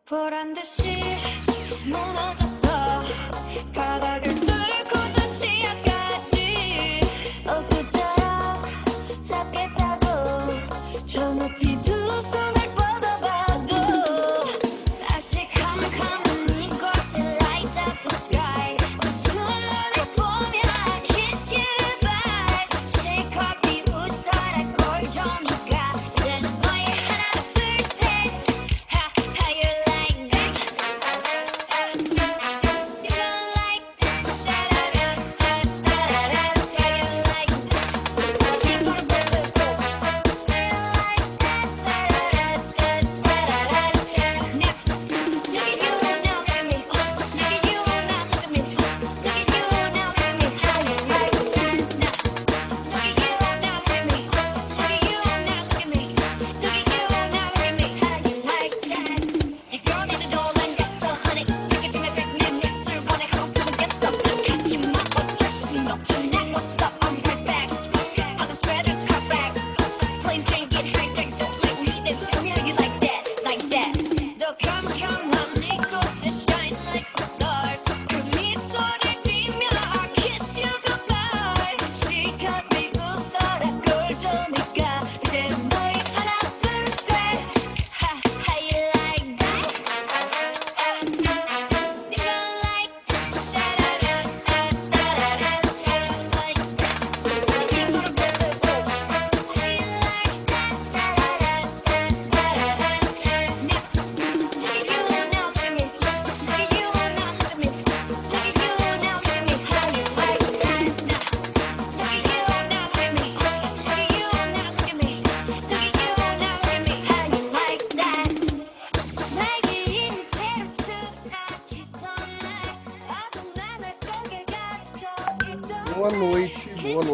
보란 듯이 무너졌어. 바닥을 뚫고 저 지하까지 엊그처럼 잡겠다고 저 높이 두 손을 뻗어봐도 다시 come come 이곳에 light up the sky. 두 눈을 보며 I kiss you bye. 실컷 비웃어라 꼴좀이가 이제는 너의 하나 둘 셋. How you like that?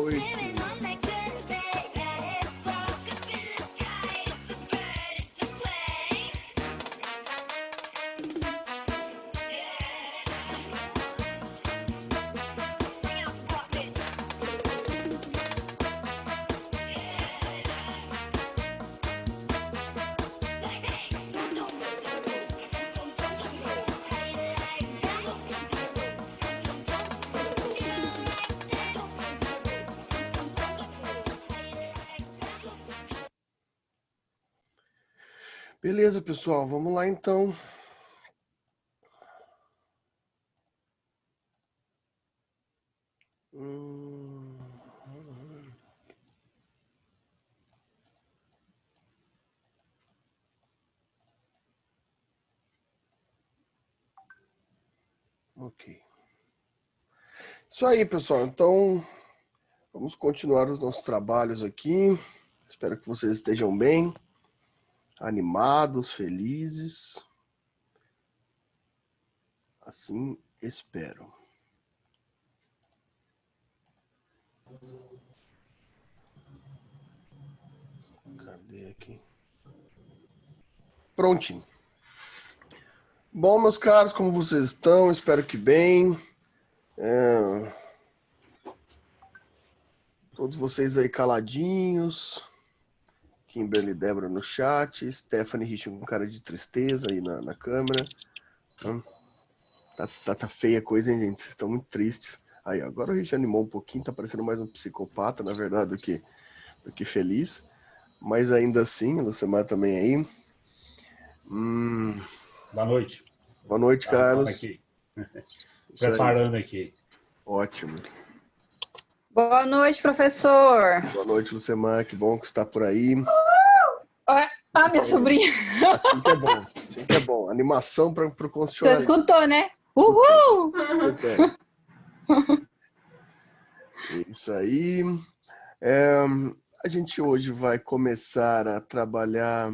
Sitting on that good bed, yeah, it's all up in the sky. It's a bird, it's a plane. Bring out the puppet. Like, hey, how you like that? You like that? Beleza, pessoal, vamos lá então. Ok. Isso aí, pessoal. Então, vamos continuar os nossos trabalhos aqui. Espero que vocês estejam bem, animados, felizes. Assim espero. Cadê aqui? Prontinho. Bom, meus caros, como vocês estão? Espero que bem. Todos vocês aí caladinhos. Kimberly Débora no chat. Stephanie Rich com cara de tristeza aí na câmera. Tá feia a coisa, hein, gente? Vocês estão muito tristes. Aí, agora o Rich animou um pouquinho. Tá parecendo mais um psicopata, na verdade, do que feliz. Mas ainda assim, Lucemar também aí. Boa noite. Boa noite, Carlos. Aqui. Preparando aqui. Ótimo. Boa noite, professor. Boa noite, Lucemar. Que bom que você está por aí. Minha sobrinha. Assim que é bom. Assim que é bom. Animação para o Você constitucional. escutou, né? Uhul! Isso aí. A gente hoje vai começar a trabalhar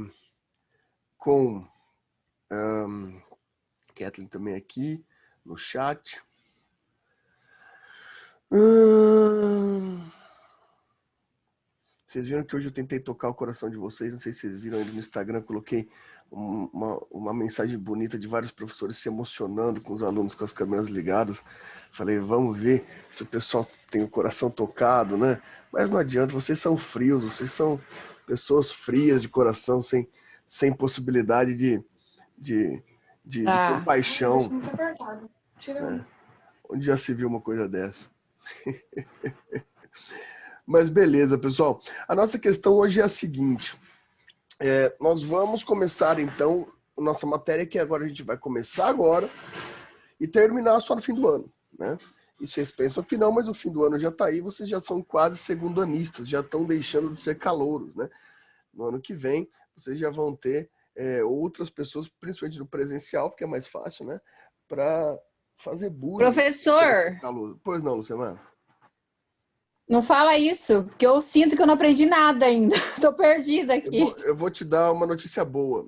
com Kathleen também aqui no chat. Vocês viram que hoje eu tentei tocar o coração de vocês, não sei se vocês viram aí no Instagram, coloquei uma mensagem bonita de vários professores se emocionando com os alunos com as câmeras ligadas. Falei, vamos ver se o pessoal tem o coração tocado, né? Mas não adianta, vocês são frios, vocês são pessoas frias de coração, sem possibilidade de compaixão. Né? Onde já se viu uma coisa dessa? Mas beleza, pessoal. A nossa questão hoje é a seguinte. Nós vamos começar, então, a nossa matéria, que agora a gente vai começar agora e terminar só no fim do ano, né? E vocês pensam que não, mas o fim do ano já está aí, vocês já são quase segundanistas, já estão deixando de ser calouros, né? No ano que vem, vocês já vão ter outras pessoas, principalmente no presencial, porque é mais fácil, né? Para fazer bullying. Professor! Pois não, Luciana? Não fala isso, porque eu sinto que eu não aprendi nada ainda. Estou perdida aqui. Eu vou te dar uma notícia boa.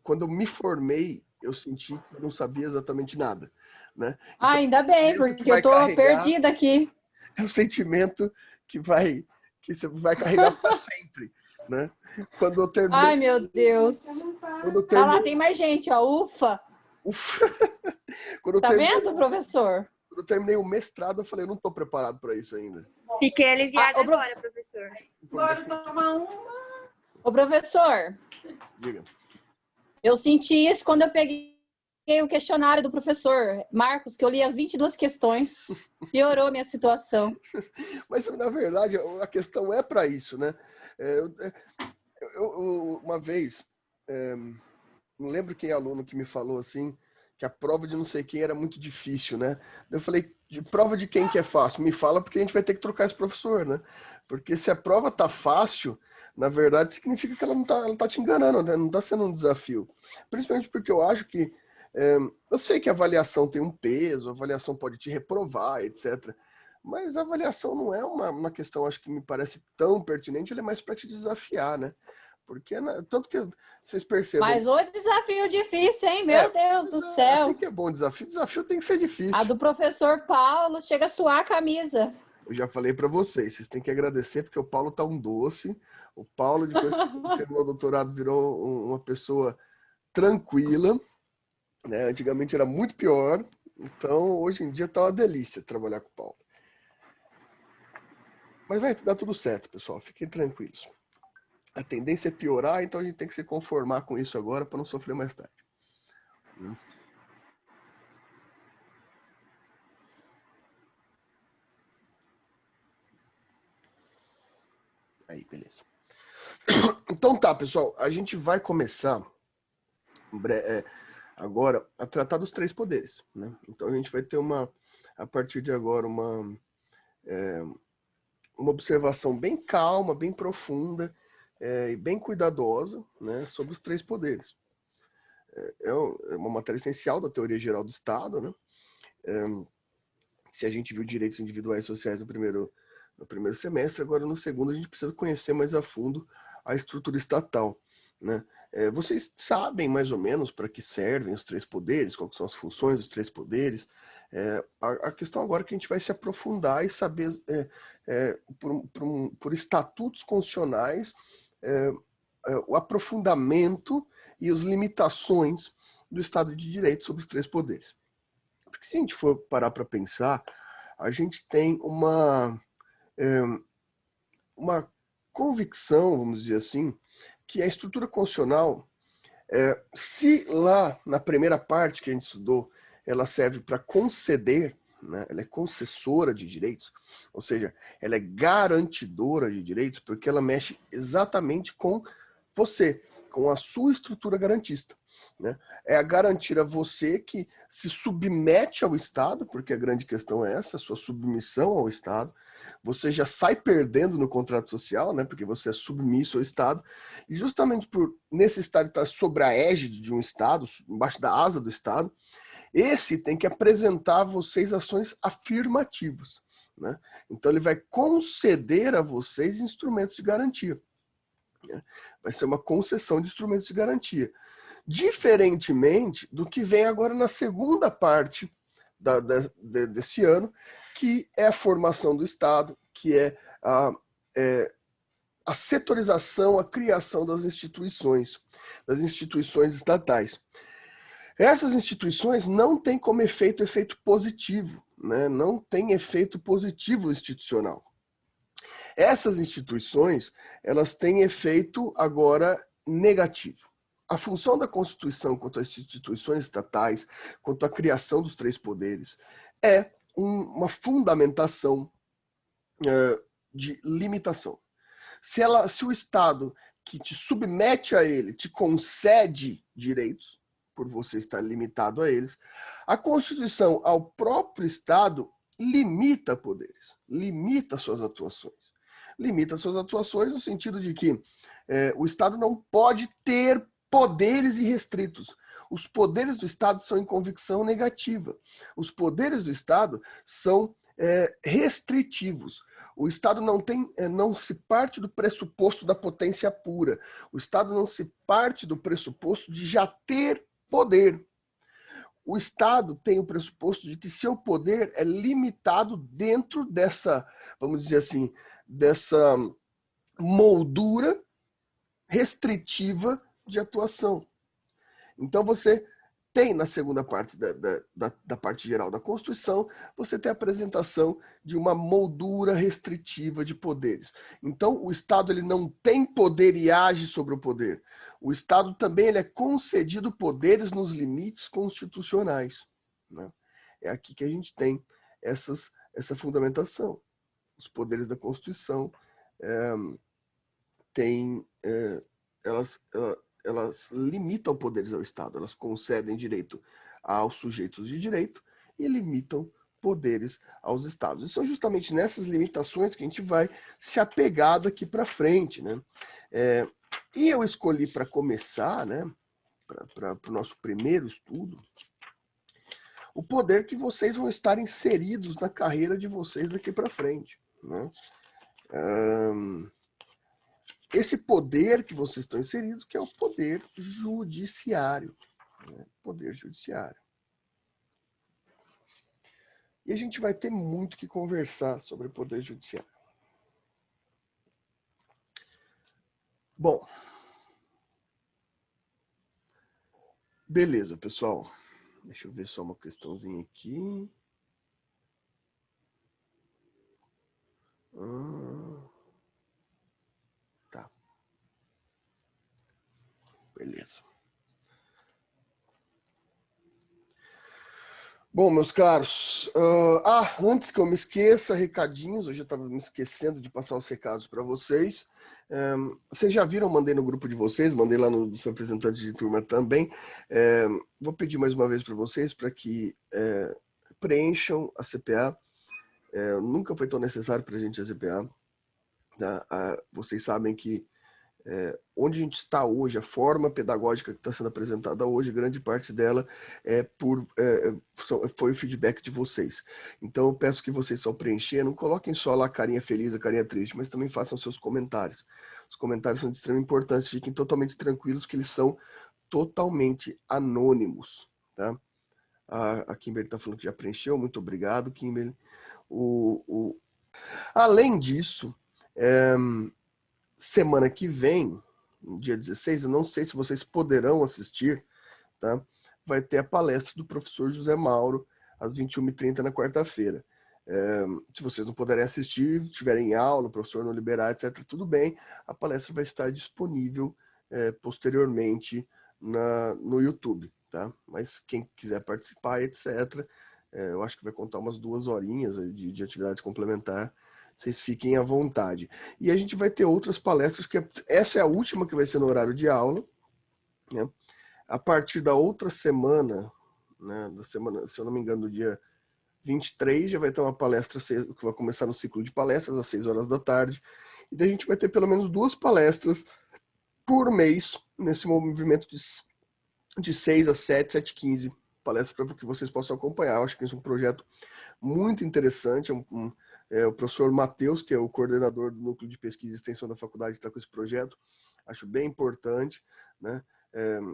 Quando eu me formei, eu senti que não sabia exatamente nada. Né? Então, ainda bem, porque eu estou perdida aqui. É um sentimento que você vai carregar para sempre. Né? Quando eu terminei, ai, meu Deus. Ah lá, tem mais gente, ó. Ufa. Quando tá vendo, professor? Quando eu terminei o mestrado, eu falei, eu não estou preparado para isso ainda. Fiquei aliviada agora, professor. Bora tomar uma. Ô, professor. Diga. Eu senti isso quando eu peguei o questionário do professor Marcos, que eu li as 22 questões. Piorou a minha situação. Mas, na verdade, a questão é para isso, né? Uma vez, não lembro quem é aluno que me falou assim, que a prova de não sei quem era muito difícil, né? Eu falei, de prova de quem que é fácil? Me fala, porque a gente vai ter que trocar esse professor, né? Porque se a prova tá fácil, na verdade, significa que ela tá te enganando, né? Não tá sendo um desafio. Principalmente porque eu acho que, eu sei que a avaliação tem um peso, a avaliação pode te reprovar, etc. Mas a avaliação não é uma questão, acho que me parece tão pertinente, ela é mais para te desafiar, né? Porque, tanto que vocês percebam... Mas o desafio difícil, hein? Meu Deus do céu. Assim que é bom o desafio tem que ser difícil. A do professor Paulo chega a suar a camisa. Eu já falei para vocês têm que agradecer porque o Paulo tá um doce. O Paulo, depois que terminou o doutorado, virou uma pessoa tranquila, né? Antigamente era muito pior. Então, hoje em dia tá uma delícia trabalhar com o Paulo. Mas vai dar tudo certo, pessoal. Fiquem tranquilos. A tendência é piorar, então a gente tem que se conformar com isso agora para não sofrer mais tarde. Aí, beleza. Então tá, pessoal. A gente vai começar agora a tratar dos 3 poderes, né? Então a gente vai ter a partir de agora, uma observação bem calma, bem profunda e bem cuidadosa, né, sobre os 3 poderes. É uma matéria essencial da teoria geral do Estado, né? Se a gente viu direitos individuais e sociais no primeiro semestre, agora no segundo a gente precisa conhecer mais a fundo a estrutura estatal, né? Vocês sabem mais ou menos para que servem os 3 poderes, quais são as funções dos 3 poderes. A questão agora é que a gente vai se aprofundar e saber, por estatutos constitucionais, o aprofundamento e as limitações do Estado de Direito sobre os 3 poderes. Porque se a gente for parar para pensar, a gente tem uma convicção, vamos dizer assim, que a estrutura constitucional, se lá na primeira parte que a gente estudou, ela serve para conceder, né, ela é concessora de direitos, ou seja, ela é garantidora de direitos, porque ela mexe exatamente com você, com a sua estrutura garantista, né? É a garantir a você que se submete ao Estado, porque a grande questão é essa, a sua submissão ao Estado. Você já sai perdendo no contrato social, né? Porque você é submisso ao Estado. E justamente por nesse Estado estar sob a égide de um Estado, embaixo da asa do Estado, esse tem que apresentar a vocês ações afirmativas, né? Então ele vai conceder a vocês instrumentos de garantia. Vai ser uma concessão de instrumentos de garantia. Diferentemente do que vem agora na segunda parte desse ano, que é a formação do Estado, que é a setorização, a criação das instituições estatais. Essas instituições não têm como efeito positivo, né? Não tem efeito positivo institucional. Essas instituições, elas têm efeito agora negativo. A função da Constituição quanto às instituições estatais, quanto à criação dos 3 poderes, é uma fundamentação de limitação. Se o Estado que te submete a ele te concede direitos, por você estar limitado a eles, a Constituição ao próprio Estado limita poderes, limita suas atuações. Limita suas atuações no sentido de que o Estado não pode ter poderes irrestritos. Os poderes do Estado são em convicção negativa. Os poderes do Estado são restritivos. O Estado não se parte do pressuposto da potência pura. O Estado não se parte do pressuposto de já ter poder. O Estado tem o pressuposto de que seu poder é limitado dentro dessa, vamos dizer assim, dessa moldura restritiva de atuação. Então você tem na segunda parte da parte geral da Constituição, você tem a apresentação de uma moldura restritiva de poderes. Então o Estado ele não tem poder e age sobre o poder. O Estado também ele é concedido poderes nos limites constitucionais, né? É aqui que a gente tem essa fundamentação. Os poderes da Constituição elas limitam poderes ao Estado, elas concedem direito aos sujeitos de direito e limitam poderes aos Estados. E são justamente nessas limitações que a gente vai se apegar daqui para frente, né? E eu escolhi para começar, né, para o nosso primeiro estudo, o poder que vocês vão estar inseridos na carreira de vocês daqui para frente, né? Esse poder que vocês estão inseridos, que é o poder judiciário, né? Poder judiciário. E a gente vai ter muito que conversar sobre o Poder Judiciário. Bom, beleza, pessoal. Deixa eu ver só uma questãozinha aqui. Tá. Beleza. Bom, meus caros, antes que eu me esqueça, recadinhos, hoje eu estava me esquecendo de passar os recados para vocês. Vocês já viram, mandei no grupo de vocês, mandei lá nos representantes de turma também. Vou pedir mais uma vez para vocês para que preencham a CPA. Nunca foi tão necessário para a gente a CPA. Tá? Vocês sabem que onde a gente está hoje, a forma pedagógica que está sendo apresentada hoje, grande parte dela foi o feedback de vocês. Então eu peço que vocês, só preencher, não coloquem só lá a carinha feliz, a carinha triste, mas também façam seus comentários. Os comentários são de extrema importância, fiquem totalmente tranquilos que eles são totalmente anônimos. Tá? A Kimberly está falando que já preencheu, muito obrigado, Kimberly. Além disso, semana que vem, no dia 16, eu não sei se vocês poderão assistir, tá? Vai ter a palestra do professor José Mauro, às 21h30 na quarta-feira. Se vocês não puderem assistir, tiverem aula, o professor não liberar, etc., tudo bem, a palestra vai estar disponível posteriormente no YouTube, tá? Mas quem quiser participar, etc., eu acho que vai contar umas 2 horinhas de atividade complementar. Vocês fiquem à vontade. E a gente vai ter outras palestras, que essa é a última que vai ser no horário de aula, né? A partir da outra semana, né, da semana, se eu não me engano, do dia 23, já vai ter uma palestra que vai começar no ciclo de palestras, às 6 horas da tarde. E daí a gente vai ter pelo menos 2 palestras por mês, nesse movimento de 6 às 7, 7h15, palestras para que vocês possam acompanhar. Eu acho que esse é um projeto muito interessante, o professor Matheus, que é o coordenador do Núcleo de Pesquisa e Extensão da faculdade, está com esse projeto. Acho bem importante, né?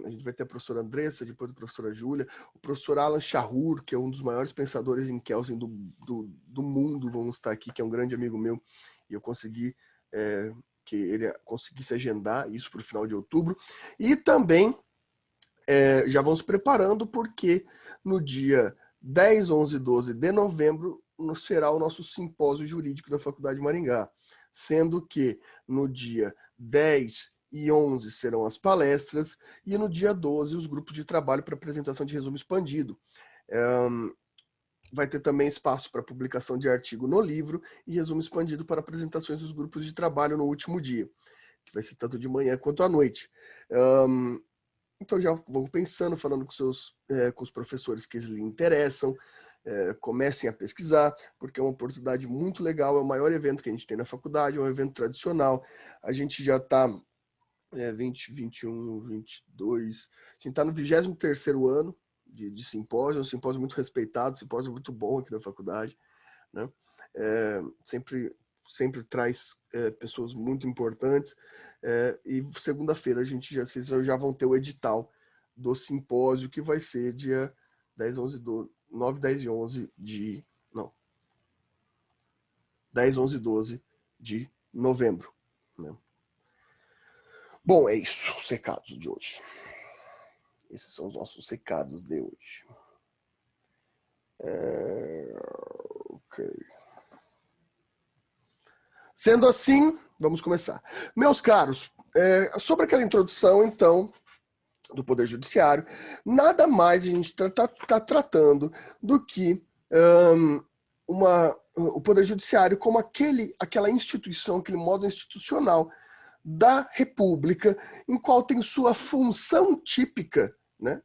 A gente vai ter a professora Andressa, depois a professora Júlia, o professor Alan Shahur, que é um dos maiores pensadores em Kelsen do mundo, vamos estar aqui, que é um grande amigo meu, e eu consegui que ele conseguisse agendar isso para o final de outubro. E também já vamos preparando, porque no dia 10, 11 e 12 de novembro será o nosso simpósio jurídico da Faculdade de Maringá, sendo que no dia 10 e 11 serão as palestras e no dia 12 os grupos de trabalho para apresentação de resumo expandido. Vai ter também espaço para publicação de artigo no livro e resumo expandido para apresentações dos grupos de trabalho no último dia, que vai ser tanto de manhã quanto à noite. Então já vou pensando, falando com os professores que lhe interessam, comecem a pesquisar, porque é uma oportunidade muito legal, é o maior evento que a gente tem na faculdade, é um evento tradicional. A gente já está 20, 21, 22, a gente está no 23º ano de simpósio, um simpósio muito respeitado, um simpósio muito bom aqui na faculdade, né? Sempre traz pessoas muito importantes, e segunda-feira vocês já vão ter o edital do simpósio, que vai ser dia 10, 11, 9, 10 e 11 10, 11 e 12 de novembro, né? Bom, é isso, os recados de hoje. Esses são os nossos recados de hoje. Ok. Sendo assim, vamos começar. Meus caros, sobre aquela introdução, então, do Poder Judiciário, nada mais a gente está tratando do que o Poder Judiciário como aquela instituição, aquele modo institucional da República, em qual tem sua função típica, né,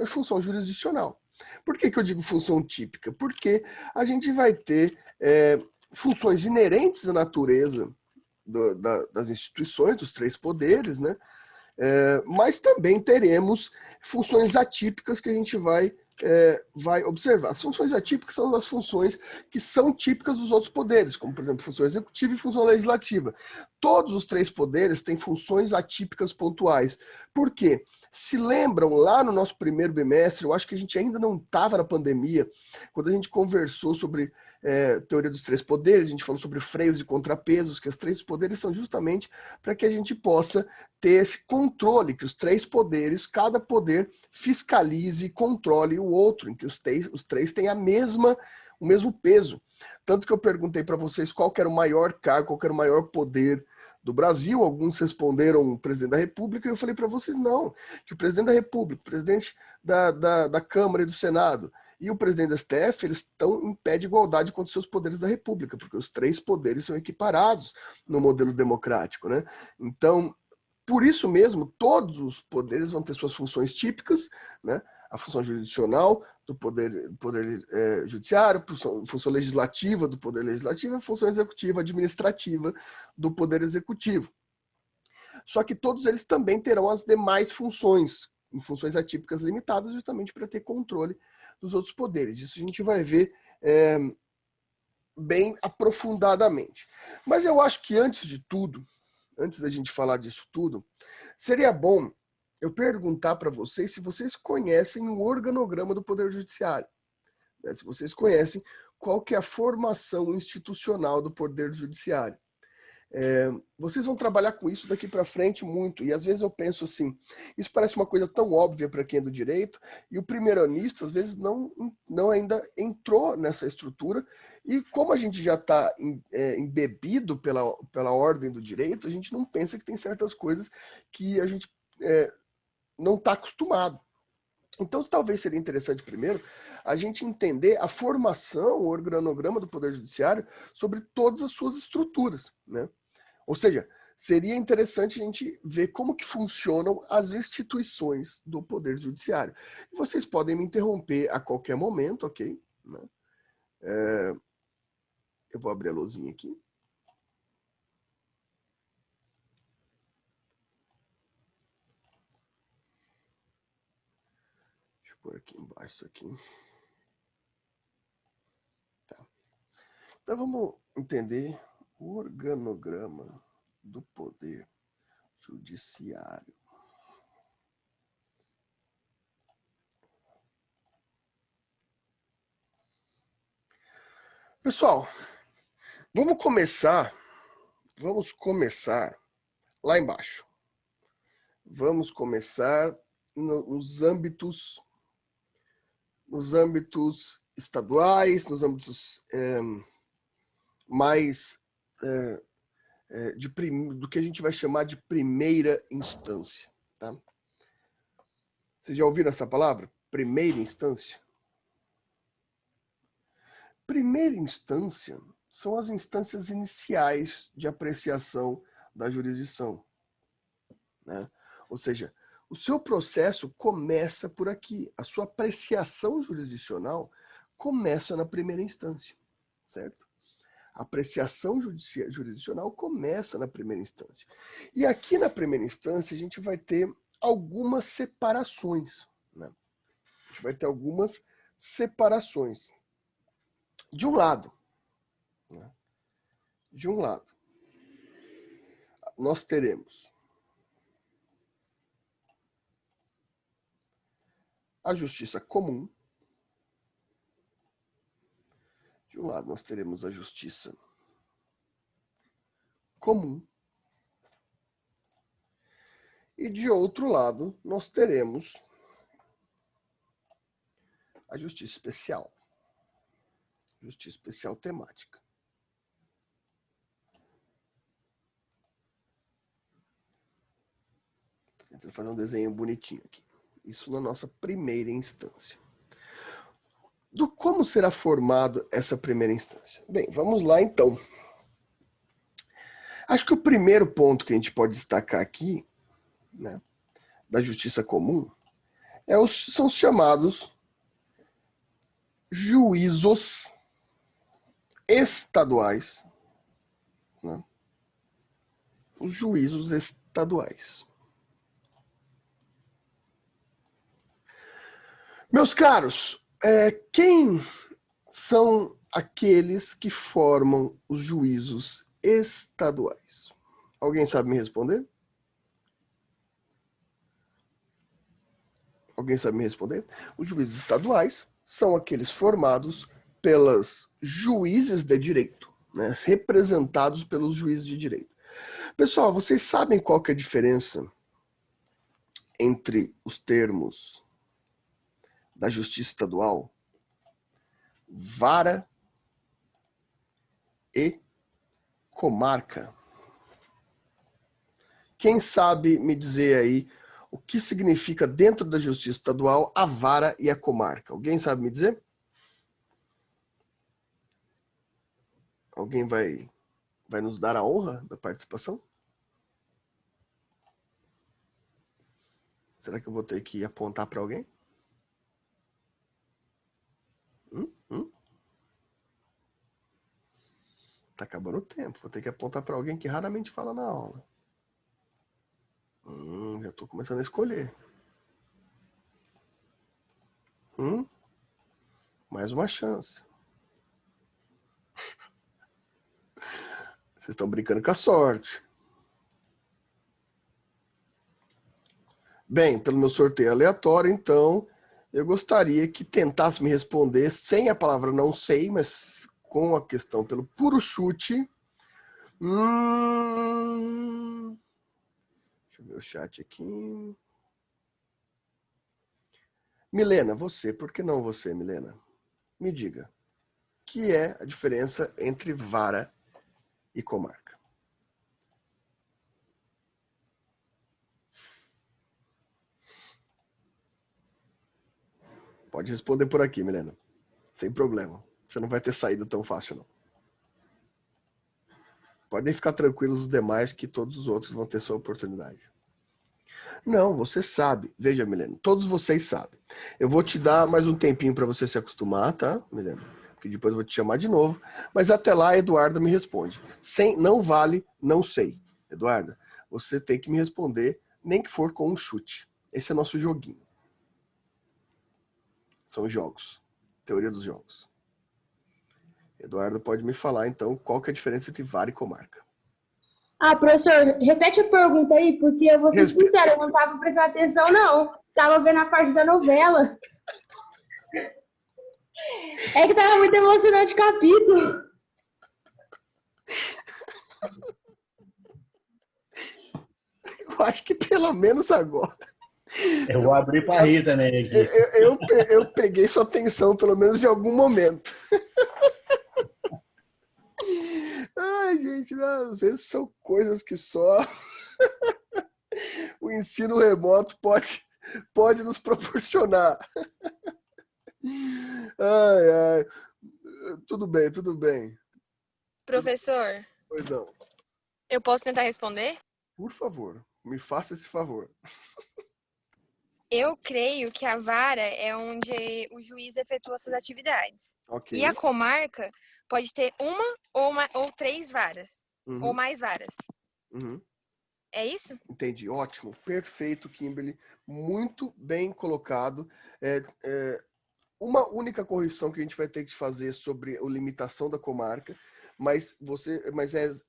a função jurisdicional. Por que eu digo função típica? Porque a gente vai ter funções inerentes à natureza das instituições, dos 3 poderes, né? Mas também teremos funções atípicas que a gente vai observar. As funções atípicas são as funções que são típicas dos outros poderes, como, por exemplo, função executiva e função legislativa. Todos os 3 poderes têm funções atípicas pontuais. Por quê? Se lembram, lá no nosso primeiro bimestre, eu acho que a gente ainda não estava na pandemia, quando a gente conversou sobre teoria dos três poderes, a gente falou sobre freios e contrapesos, que os três poderes são justamente para que a gente possa ter esse controle, que os três poderes, cada poder fiscalize e controle o outro, em que os três têm o mesmo peso. Tanto que eu perguntei para vocês qual que era o maior cargo, qual que era o maior poder do Brasil. Alguns responderam o presidente da República, e eu falei para vocês não, que o presidente da República, o presidente da Câmara e do Senado e o presidente da STF, eles estão em pé de igualdade com os seus poderes da República, porque os três poderes são equiparados no modelo democrático, né? Então, por isso mesmo, todos os poderes vão ter suas funções típicas, né? A função jurisdicional do poder judiciário, a função legislativa do poder legislativo, a função executiva, administrativa do poder executivo. Só que todos eles também terão as demais funções, em funções atípicas limitadas, justamente para ter controle dos outros poderes. Isso a gente vai ver bem aprofundadamente. Mas eu acho que antes de tudo, antes da gente falar disso tudo, seria bom eu perguntar para vocês se vocês conhecem o organograma do Poder Judiciário, né? Se vocês conhecem qual que é a formação institucional do Poder Judiciário. Vocês vão trabalhar com isso daqui para frente muito, e às vezes eu penso assim, isso parece uma coisa tão óbvia para quem é do direito, e o primeiranista às vezes não ainda entrou nessa estrutura, e como a gente já está embebido pela ordem do direito, a gente não pensa que tem certas coisas que a gente não está acostumado. Então, talvez seria interessante primeiro a gente entender a formação, o organograma do Poder Judiciário sobre todas as suas estruturas, né? Ou seja, seria interessante a gente ver como que funcionam as instituições do Poder Judiciário. E vocês podem me interromper a qualquer momento, ok? Eu vou abrir a luzinha aqui. Deixa eu pôr aqui embaixo isso aqui. Tá. Então vamos entender o organograma do Poder Judiciário. Pessoal, vamos começar lá embaixo. Vamos começar nos âmbitos estaduais, nos âmbitos mais do que a gente vai chamar de primeira instância. Tá? Vocês já ouviram essa palavra? Primeira instância? Primeira instância são as instâncias iniciais de apreciação da jurisdição, né? Ou seja, o seu processo começa por aqui. A sua apreciação jurisdicional começa na primeira instância, certo? A apreciação jurisdicional começa na primeira instância. E aqui na primeira instância a gente vai ter algumas separações, né? A gente vai ter algumas separações. De um lado, né? Nós teremos a justiça comum. De um lado, nós teremos a justiça comum. E de outro lado, nós teremos a justiça especial. Justiça especial temática. Estou tentando fazer um desenho bonitinho aqui. Isso na nossa primeira instância. Como será formado essa primeira instância? Bem, vamos lá então. Acho que o primeiro ponto que a gente pode destacar aqui, né, da justiça comum, são os chamados juízos estaduais, né? Os juízos estaduais. Meus caros, quem são aqueles que formam os juízos estaduais? Alguém sabe me responder? Alguém sabe me responder? Os juízes estaduais são aqueles formados pelos juízes de direito, né? Representados pelos juízes de direito. Pessoal, vocês sabem qual que é a diferença entre os termos da justiça estadual? Vara e comarca. Quem sabe me dizer aí o que significa dentro da justiça estadual a vara e a comarca? Alguém sabe me dizer? Alguém vai nos dar a honra da participação? Será que eu vou ter que apontar para alguém? Tá acabando o tempo. Vou ter que apontar para alguém que raramente fala na aula. Já estou começando a escolher. Mais uma chance. Vocês estão brincando com a sorte. Bem, pelo meu sorteio aleatório, então, eu gostaria que tentasse me responder sem a palavra não sei, mas com a questão pelo puro chute. Deixa eu ver o chat aqui. Milena, você, por que não você, Milena? Me diga, o que é a diferença entre vara e comarca? Pode responder por aqui, Milena. Sem problema. Você não vai ter saído tão fácil, não. Podem ficar tranquilos os demais que todos os outros vão ter sua oportunidade. Não, você sabe. Veja, Milena, todos vocês sabem. Eu vou te dar mais um tempinho para você se acostumar, tá, Milena? Porque depois eu vou te chamar de novo. Mas até lá, Eduarda me responde. Não vale, não sei. Eduarda, você tem que me responder, nem que for com um chute. Esse é o nosso joguinho. São jogos. Teoria dos jogos. Eduardo pode me falar, então, qual que é a diferença entre vara e comarca? Professor, repete a pergunta aí, porque eu vou ser sincero, eu não estava prestando atenção, não. Estava vendo a parte da novela. É que estava muito emocionante o capítulo. Eu acho que pelo menos agora. Eu vou abrir para rir também aqui. Eu peguei sua atenção, pelo menos em algum momento. Ai, gente, às vezes são coisas que só o ensino remoto pode nos proporcionar. Ai, ai. Tudo bem, tudo bem. Professor, Pois não. eu posso tentar responder? Por favor, me faça esse favor. Eu creio que a vara é onde o juiz efetua suas atividades. Ok. E a comarca pode ter uma ou 3 varas. Ou mais varas. É isso? Entendi, ótimo, perfeito, Kimberly, muito bem colocado. Uma única correção que a gente vai ter que fazer sobre a limitação da comarca, mas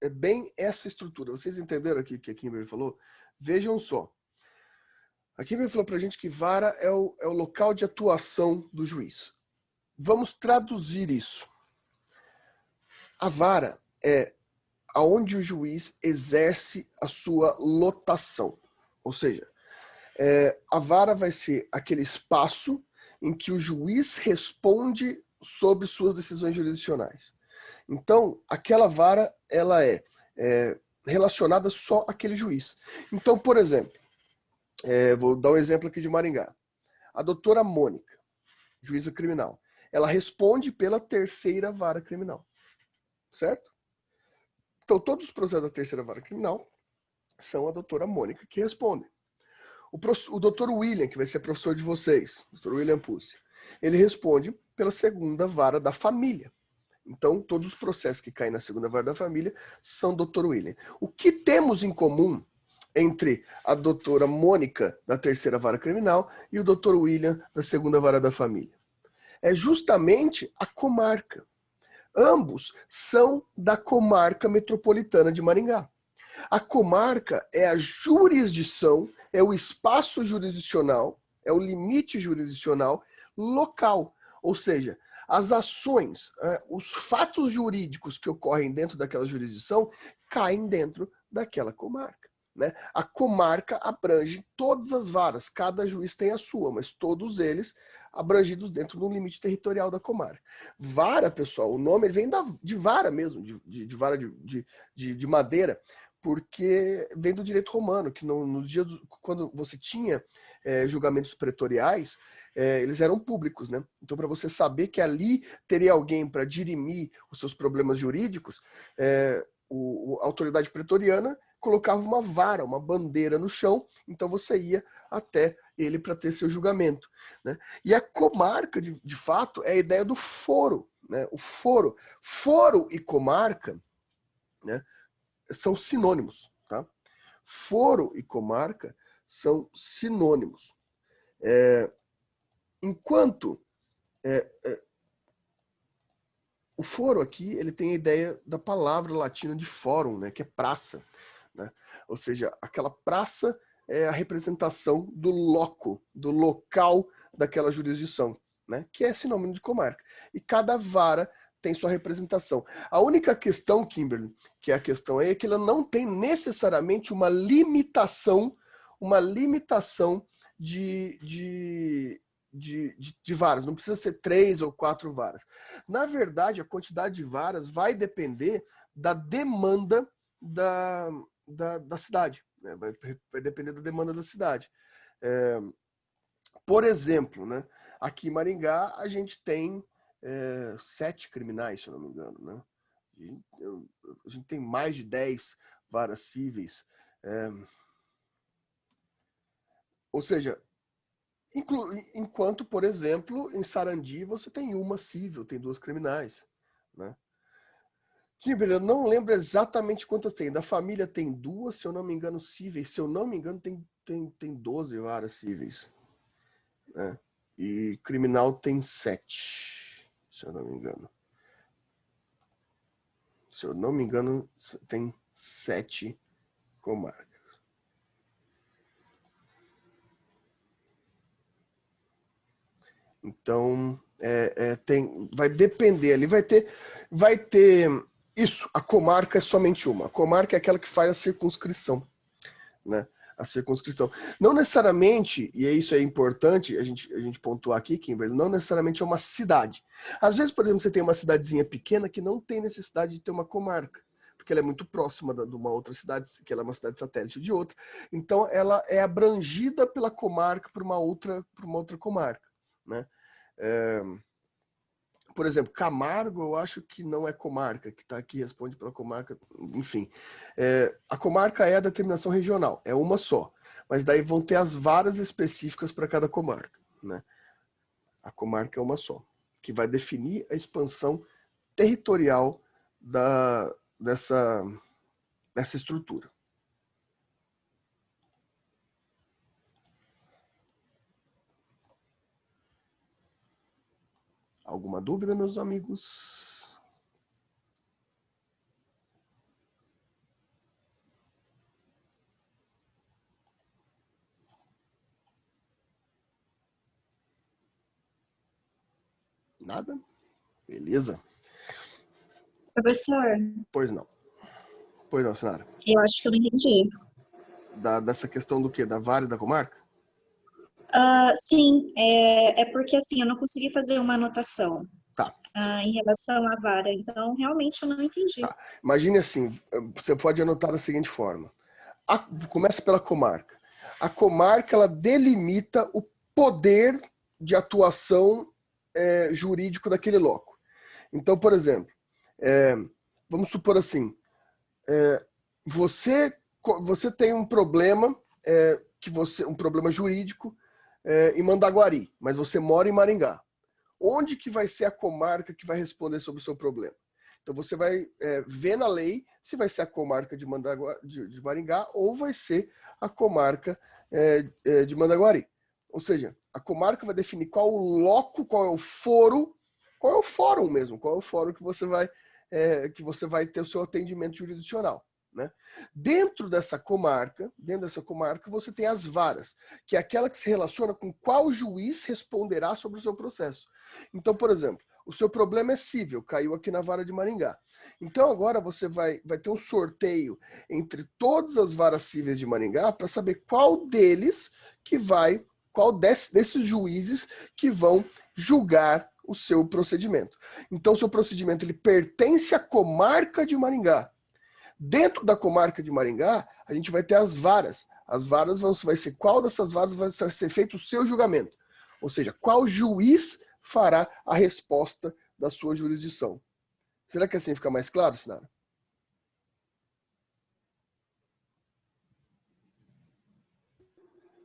é bem essa estrutura. Vocês entenderam aqui o que a Kimberly falou? Vejam só. A Kimberly falou para a gente que vara é o local de atuação do juiz. Vamos traduzir isso. A vara é aonde o juiz exerce a sua lotação. Ou seja, a vara vai ser aquele espaço em que o juiz responde sobre suas decisões jurisdicionais. Então, aquela vara ela é relacionada só àquele juiz. Então, por exemplo, vou dar um exemplo aqui de Maringá. A doutora Mônica, juíza criminal, ela responde pela terceira vara criminal. Certo? Então, todos os processos da terceira vara criminal são a doutora Mônica que responde. O doutor William, que vai ser professor de vocês, o doutor William Pussi, ele responde pela segunda vara da família. Então, todos os processos que caem na segunda vara da família são doutor William. O que temos em comum entre a doutora Mônica, da terceira vara criminal, e o doutor William, da segunda vara da família? É justamente a comarca. Ambos são da comarca metropolitana de Maringá. A comarca é a jurisdição, é o espaço jurisdicional é o limite jurisdicional local. Ou seja, as ações, os fatos jurídicos que ocorrem dentro daquela jurisdição caem dentro daquela comarca. Né? A comarca abrange todas as varas, cada juiz tem a sua, mas todos eles abrangidos dentro do limite territorial da comarca. Vara, pessoal, o nome vem de vara mesmo, de vara de madeira, porque vem do direito romano, que nos dias quando você tinha julgamentos pretoriais, eles eram públicos, né? Então, para você saber que ali teria alguém para dirimir os seus problemas jurídicos, a autoridade pretoriana colocava uma vara, uma bandeira no chão, então você ia até ele para ter seu julgamento. Né? E a comarca, de fato, é a ideia do foro. Né? O foro e comarca, né, são sinônimos. Tá? Foro e comarca são sinônimos. Enquanto o foro aqui, ele tem a ideia da palavra latina de fórum, né, que é praça. Né? Ou seja, aquela praça é a representação do local daquela jurisdição, né? Que é sinônimo de comarca. E cada vara tem sua representação. A única questão, Kimberly, que é a questão aí, é que ela não tem necessariamente uma limitação de varas. Não precisa ser 3 ou 4 varas. Na verdade, a quantidade de varas vai depender da demanda da cidade. Né? Vai depender da demanda da cidade. Por exemplo, né? Aqui em Maringá, a gente tem 7 criminais, se eu não me engano. Né? A gente tem mais de 10 varas cíveis. Ou seja, enquanto, por exemplo, em Sarandi você tem uma civil, tem 2 criminais. Né? Kimberly, eu não lembro exatamente quantas tem. Da família tem 2, se eu não me engano, cíveis. Se eu não me engano, tem 12 varas cíveis. Né? E criminal tem 7, se eu não me engano. Se eu não me engano, tem 7 comarcas. Então, vai depender ali, vai ter isso, a comarca é somente uma. A comarca é aquela que faz a circunscrição, né? A circunscrição. Não necessariamente, e isso é importante a gente pontuar aqui, Kimberly, não necessariamente é uma cidade. Às vezes, por exemplo, você tem uma cidadezinha pequena que não tem necessidade de ter uma comarca, porque ela é muito próxima de uma outra cidade, que ela é uma cidade satélite de outra. Então, ela é abrangida pela comarca por uma outra comarca. Né? Por exemplo, Camargo, eu acho que não é comarca, que está aqui, responde pela comarca, enfim. A comarca é a determinação regional, é uma só, mas daí vão ter as varas específicas para cada comarca. Né? A comarca é uma só, que vai definir a expansão territorial dessa estrutura. Alguma dúvida, meus amigos? Nada? Beleza. Professor, Pois não. Pois não, Sinara. eu acho que eu não entendi. Dessa questão do quê? Da vara e da comarca? Sim, é porque assim, eu não consegui fazer uma anotação Tá. em relação à vara, então realmente eu não entendi. Tá. Imagine assim, você pode anotar da seguinte forma. Começa pela comarca. A comarca, ela delimita o poder de atuação jurídico daquele loco. Então, por exemplo, vamos supor assim, você tem um problema, um problema jurídico em Mandaguari, mas você mora em Maringá. Onde que vai ser a comarca que vai responder sobre o seu problema? Então você vai ver na lei se vai ser a comarca de Maringá ou vai ser a comarca de Mandaguari. Ou seja, a comarca vai definir qual o loco, qual é o foro, qual é o fórum mesmo, qual é o fórum que você vai ter o seu atendimento jurisdicional. né? Dentro dessa comarca, você tem as varas, que é aquela que se relaciona com qual juiz responderá sobre o seu processo. Então, por exemplo, o seu problema é cível, caiu aqui na vara de Maringá. Então agora você vai ter um sorteio entre todas as varas cíveis de Maringá para saber qual deles qual desses juízes que vão julgar o seu procedimento. Então, o seu procedimento ele pertence à comarca de Maringá. Dentro da comarca de Maringá, a gente vai ter as varas. As varas vai ser qual dessas varas vai ser feito o seu julgamento. Ou seja, qual juiz fará a resposta da sua jurisdição. Será que assim fica mais claro, Sinara?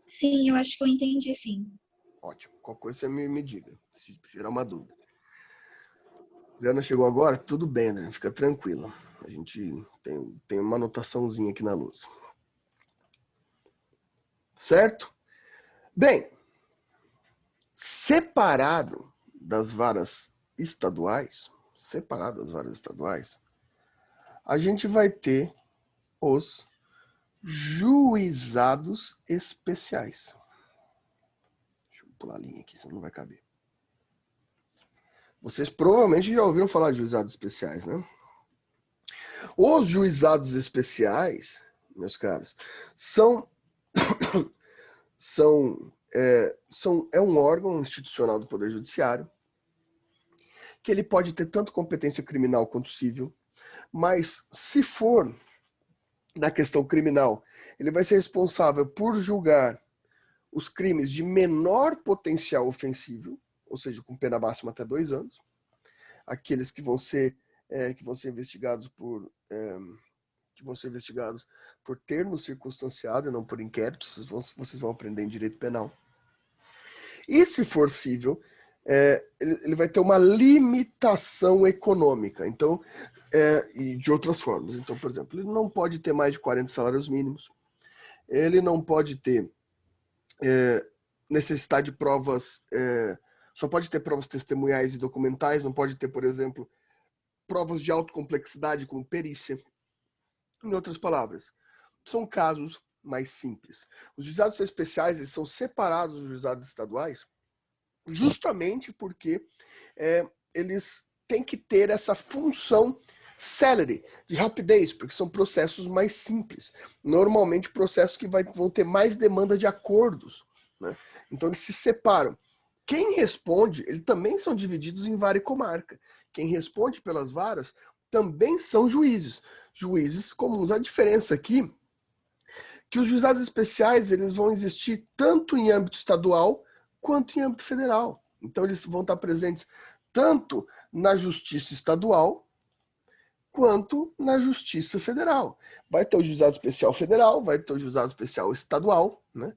Sim, eu acho que eu entendi, sim. Ótimo. Qualquer coisa você me diga, se tiver uma dúvida. Juliana chegou agora? Tudo bem, né? Fica tranquila. A gente tem uma anotaçãozinha aqui na luz. Certo? Bem, separado das varas estaduais, a gente vai ter os juizados especiais. Deixa eu pular a linha aqui, senão não vai caber. Vocês provavelmente já ouviram falar de juizados especiais, né? Os juizados especiais, meus caros, é um órgão institucional do Poder Judiciário que ele pode ter tanto competência criminal quanto civil, mas se for da questão criminal, ele vai ser responsável por julgar os crimes de menor potencial ofensivo, ou seja, com pena máxima até 2 anos, aqueles que vão ser investigados por termo circunstanciado e não por inquérito. Vocês vão aprender em direito penal. E se for civil, ele vai ter uma limitação econômica. Então, e de outras formas. Então, por exemplo, ele não pode ter mais de 40 salários mínimos. Ele não pode ter necessidade de provas, só pode ter provas testemunhais e documentais, não pode ter, por exemplo, provas de alta complexidade como perícia. Em outras palavras, são casos mais simples. Os juizados especiais eles são separados dos juizados estaduais justamente porque eles têm que ter essa função célere, de rapidez, porque são processos mais simples. Normalmente processos que vão ter mais demanda de acordos, né? Então eles se separam. Quem responde, eles também são divididos em vara e comarca. Quem responde pelas varas também são juízes. Juízes comuns. A diferença aqui que os juizados especiais eles vão existir tanto em âmbito estadual quanto em âmbito federal. Então eles vão estar presentes tanto na justiça estadual quanto na justiça federal. Vai ter o juizado especial federal, vai ter o juizado especial estadual, né?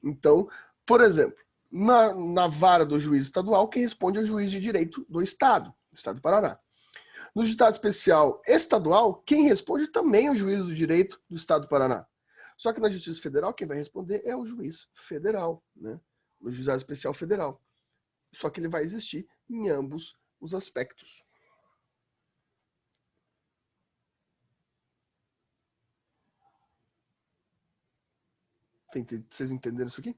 Então, por exemplo, na vara do juiz estadual, quem responde é o juiz de direito do estado do Paraná. No juizado especial estadual, quem responde também é o juiz do direito do estado do Paraná. Só que na justiça federal, quem vai responder é o juiz federal, né? No juizado especial federal. Só que ele vai existir em ambos os aspectos. Vocês entenderam isso aqui?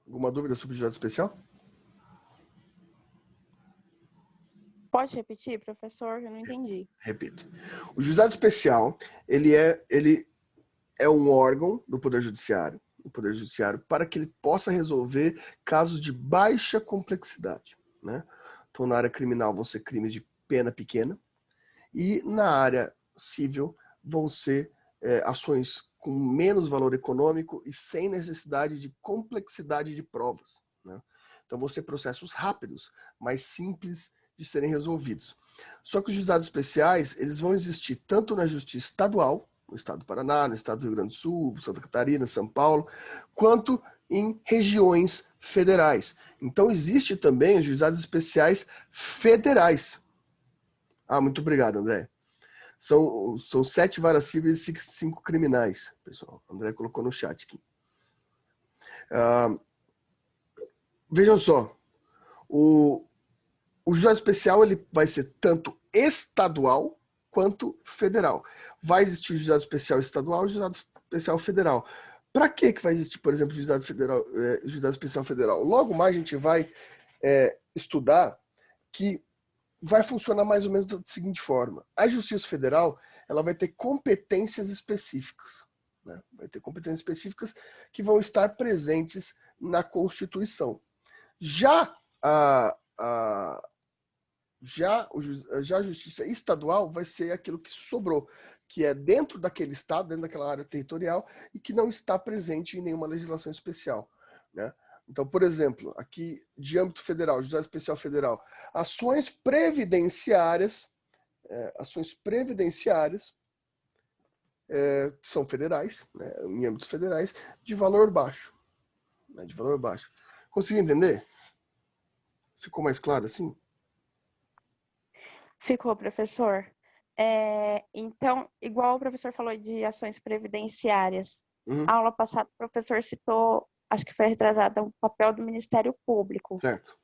Alguma dúvida sobre o juizado especial? Pode repetir, professor? Eu não entendi. Repito. O juizado especial, ele é um órgão do Poder Judiciário, para que ele possa resolver casos de baixa complexidade, né? Então, na área criminal vão ser crimes de pena pequena e na área civil vão ser ações com menos valor econômico e sem necessidade de complexidade de provas, né? Então vão ser processos rápidos, mais simples de serem resolvidos. Só que os juizados especiais, eles vão existir tanto na justiça estadual, no estado do Paraná, no estado do Rio Grande do Sul, Santa Catarina, São Paulo, quanto em regiões federais. Então existe também os juizados especiais federais. Ah, muito obrigado, André. São 7 varas cíveis e 5 criminais, pessoal. O André colocou no chat aqui. Vejam só, o juizado especial ele vai ser tanto estadual quanto federal. Vai existir juizado especial estadual e juizado especial federal. Para que vai existir, por exemplo, juizado especial federal? Logo mais a gente vai estudar que vai funcionar mais ou menos da seguinte forma. A Justiça Federal, ela vai ter competências específicas, né? Vai ter competências específicas que vão estar presentes na Constituição. Já a Justiça Estadual vai ser aquilo que sobrou, que é dentro daquele estado, dentro daquela área territorial, e que não está presente em nenhuma legislação especial, né? Então, por exemplo, aqui de âmbito federal, Juizado Especial Federal, ações previdenciárias que são federais, né, em âmbitos federais, de valor baixo. Né, de valor baixo. Conseguiu entender? Ficou mais claro assim? Ficou, professor. Então, igual o professor falou de ações previdenciárias, Uhum. a aula passada o professor citou, acho que foi retrasada, o papel do Ministério Público. Certo.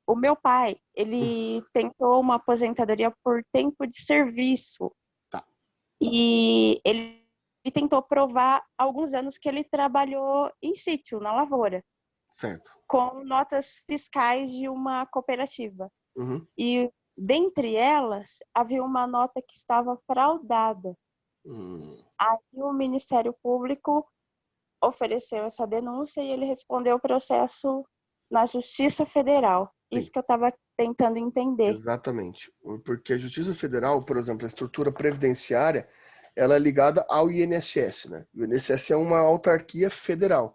O meu pai, ele tentou uma aposentadoria por tempo de serviço. Tá. E ele tentou provar alguns anos que ele trabalhou em sítio, na lavoura. Certo. Com notas fiscais de uma cooperativa. Uhum. E dentre elas, havia uma nota que estava fraudada. Aí o Ministério Público ofereceu essa denúncia e ele respondeu o processo na Justiça Federal. Sim. Isso que eu estava tentando entender. Exatamente. Porque a Justiça Federal, por exemplo, a estrutura previdenciária, ela é ligada ao INSS, né? O INSS é uma autarquia federal.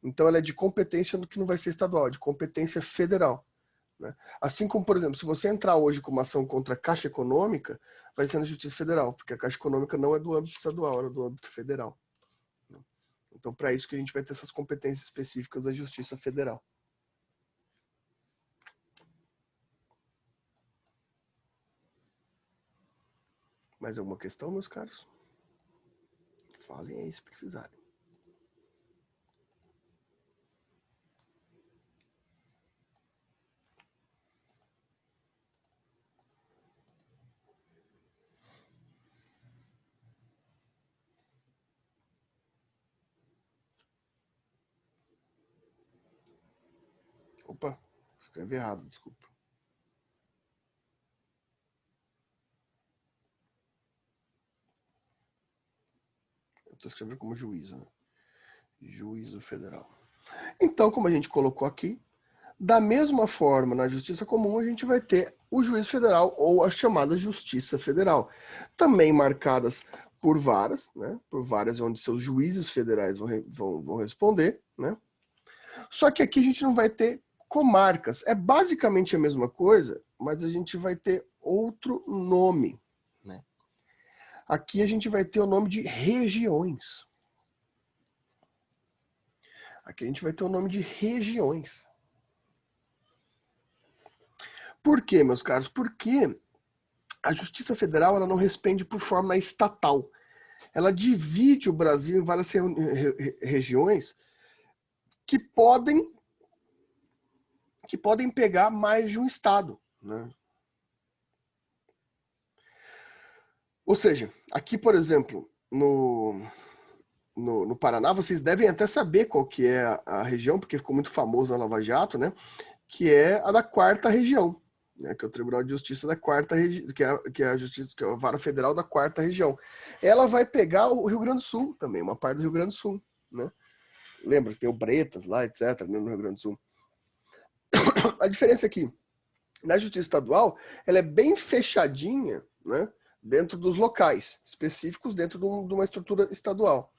Então ela é de competência no que não vai ser estadual, de competência federal. Né? Assim como, por exemplo, se você entrar hoje com uma ação contra a Caixa Econômica, vai ser na Justiça Federal, porque a Caixa Econômica não é do âmbito estadual, é do âmbito federal. Então, para isso que a gente vai ter essas competências específicas da Justiça Federal. Mais alguma questão, meus caros? Falem aí se precisarem. Opa, escrevi errado, desculpa. Eu estou escrevendo como juízo, né? Juízo Federal. Então, como a gente colocou aqui, da mesma forma, na Justiça Comum, a gente vai ter o Juiz Federal ou a chamada Justiça Federal, também marcadas por varas, né? Por varas onde seus juízes federais vão responder, né? Só que aqui a gente não vai ter comarcas. É basicamente a mesma coisa, mas a gente vai ter outro nome, né? Aqui a gente vai ter o nome de regiões. Aqui a gente vai ter o nome de regiões. Por quê, meus caros? Porque a Justiça Federal ela não responde por forma estatal. Ela divide o Brasil em várias regiões que podem pegar mais de um estado, né? Ou seja, aqui, por exemplo, no Paraná, vocês devem até saber qual que é a região, porque ficou muito famoso na Lava Jato, né? Que é a da 4ª região, né? Que é o Tribunal de Justiça da 4ª região, que é a Justiça, que é a Vara Federal da 4ª região. Ela vai pegar o Rio Grande do Sul também, uma parte do Rio Grande do Sul, né? Lembra que tem o Bretas lá, etc., no Rio Grande do Sul. A diferença aqui, na Justiça Estadual, ela é bem fechadinha, né? Dentro dos locais específicos, dentro de uma estrutura estadual.